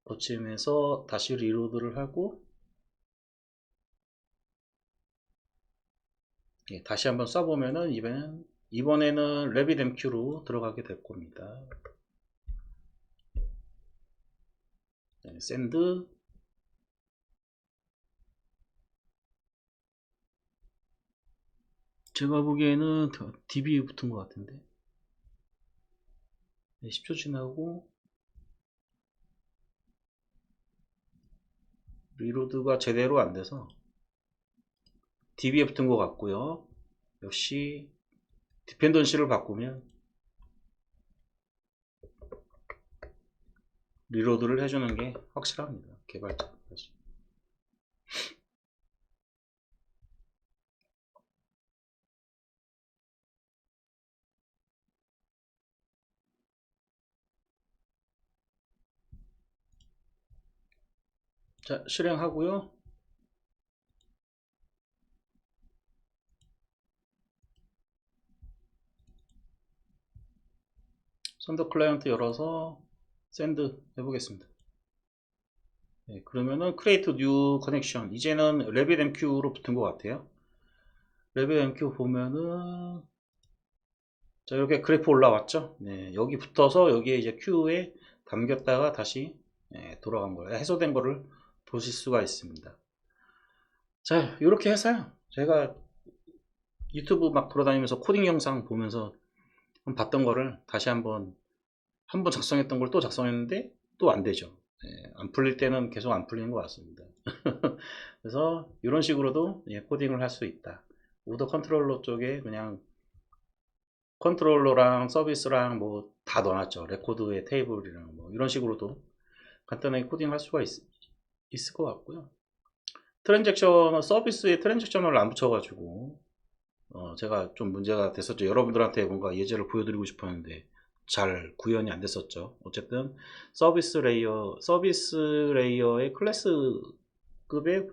고침해서 다시 리로드를 하고 다시 한번 써보면은 이번에는 RabbitMQ로 들어가게 될 겁니다. 샌드 제가 보기에는 DB 붙은 것 같은데. 네, 10초 지나고 리로드가 제대로 안 돼서 DB에 붙은 것 같고요. 역시 디펜던시를 바꾸면 리로드를 해주는 게 확실합니다. 개발자까지. 자, 실행하고요. 썬더 클라이언트 열어서 샌드 해보겠습니다. 네, 그러면은 create new connection. 이제는 RabbitMQ로 붙은 것 같아요. RabbitMQ 보면은 자, 이렇게 그래프 올라왔죠. 네, 여기 붙어서 여기에 이제 Q에 담겼다가 다시 돌아간 거예요. 해소된 거를 보실 수가 있습니다. 자, 이렇게 해서요. 제가 유튜브 막 돌아다니면서 코딩 영상 보면서 봤던 거를 다시 한번 작성했던 걸 또 작성했는데 또 안 되죠. 안 풀릴 때는 계속 안 풀리는 것 같습니다. 그래서 이런 식으로도 코딩을 할 수 있다. 오더 컨트롤러 쪽에 그냥 컨트롤러랑 서비스랑 뭐 다 넣어놨죠. 레코드의 테이블이랑 뭐 이런 식으로도 간단하게 코딩할 수가 있을 것 같고요. 트랜잭션 서비스에 트랜잭셔널을 안 붙여가지고 제가 좀 문제가 됐었죠. 여러분들한테 뭔가 예제를 보여드리고 싶었는데 잘 구현이 안 됐었죠. 어쨌든 서비스 레이어의 클래스급의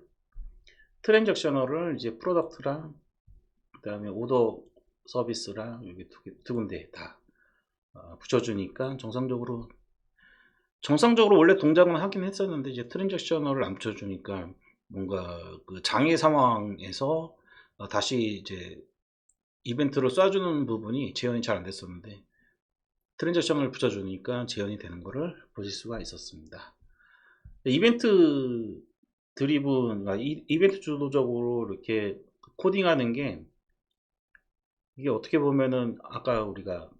트랜잭셔널을 이제 프로덕트랑 그 다음에 오더 서비스랑 여기 두 군데 다 붙여주니까 정상적으로 원래 동작은 하긴 했었는데 이제 트랜잭셔널을 안 붙여주니까 뭔가 그 장애 상황에서 다시 이제 이벤트를 쏴주는 부분이 재현이 잘 안 됐었는데 트랜잭션을 붙여주니까 재현이 되는 것을 보실 수가 있었습니다. 이벤트 드리븐, 이벤트 주도적으로 이렇게 코딩하는 게 이게 어떻게 보면은 아까 우리가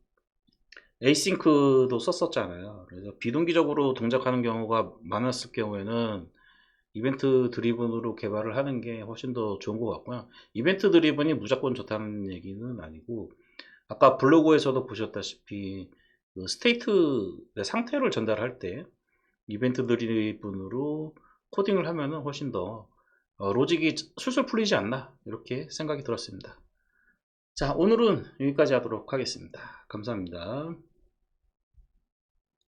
에이싱크도 썼었잖아요. 그래서 비동기적으로 동작하는 경우가 많았을 경우에는 이벤트 드리븐으로 개발을 하는 게 훨씬 더 좋은 것 같고요. 이벤트 드리븐이 무조건 좋다는 얘기는 아니고 아까 블로그에서도 보셨다시피 그 스테이트 상태를 전달할 때 이벤트 드리븐으로 코딩을 하면은 훨씬 더 로직이 술술 풀리지 않나 이렇게 생각이 들었습니다. 자, 오늘은 여기까지 하도록 하겠습니다. 감사합니다.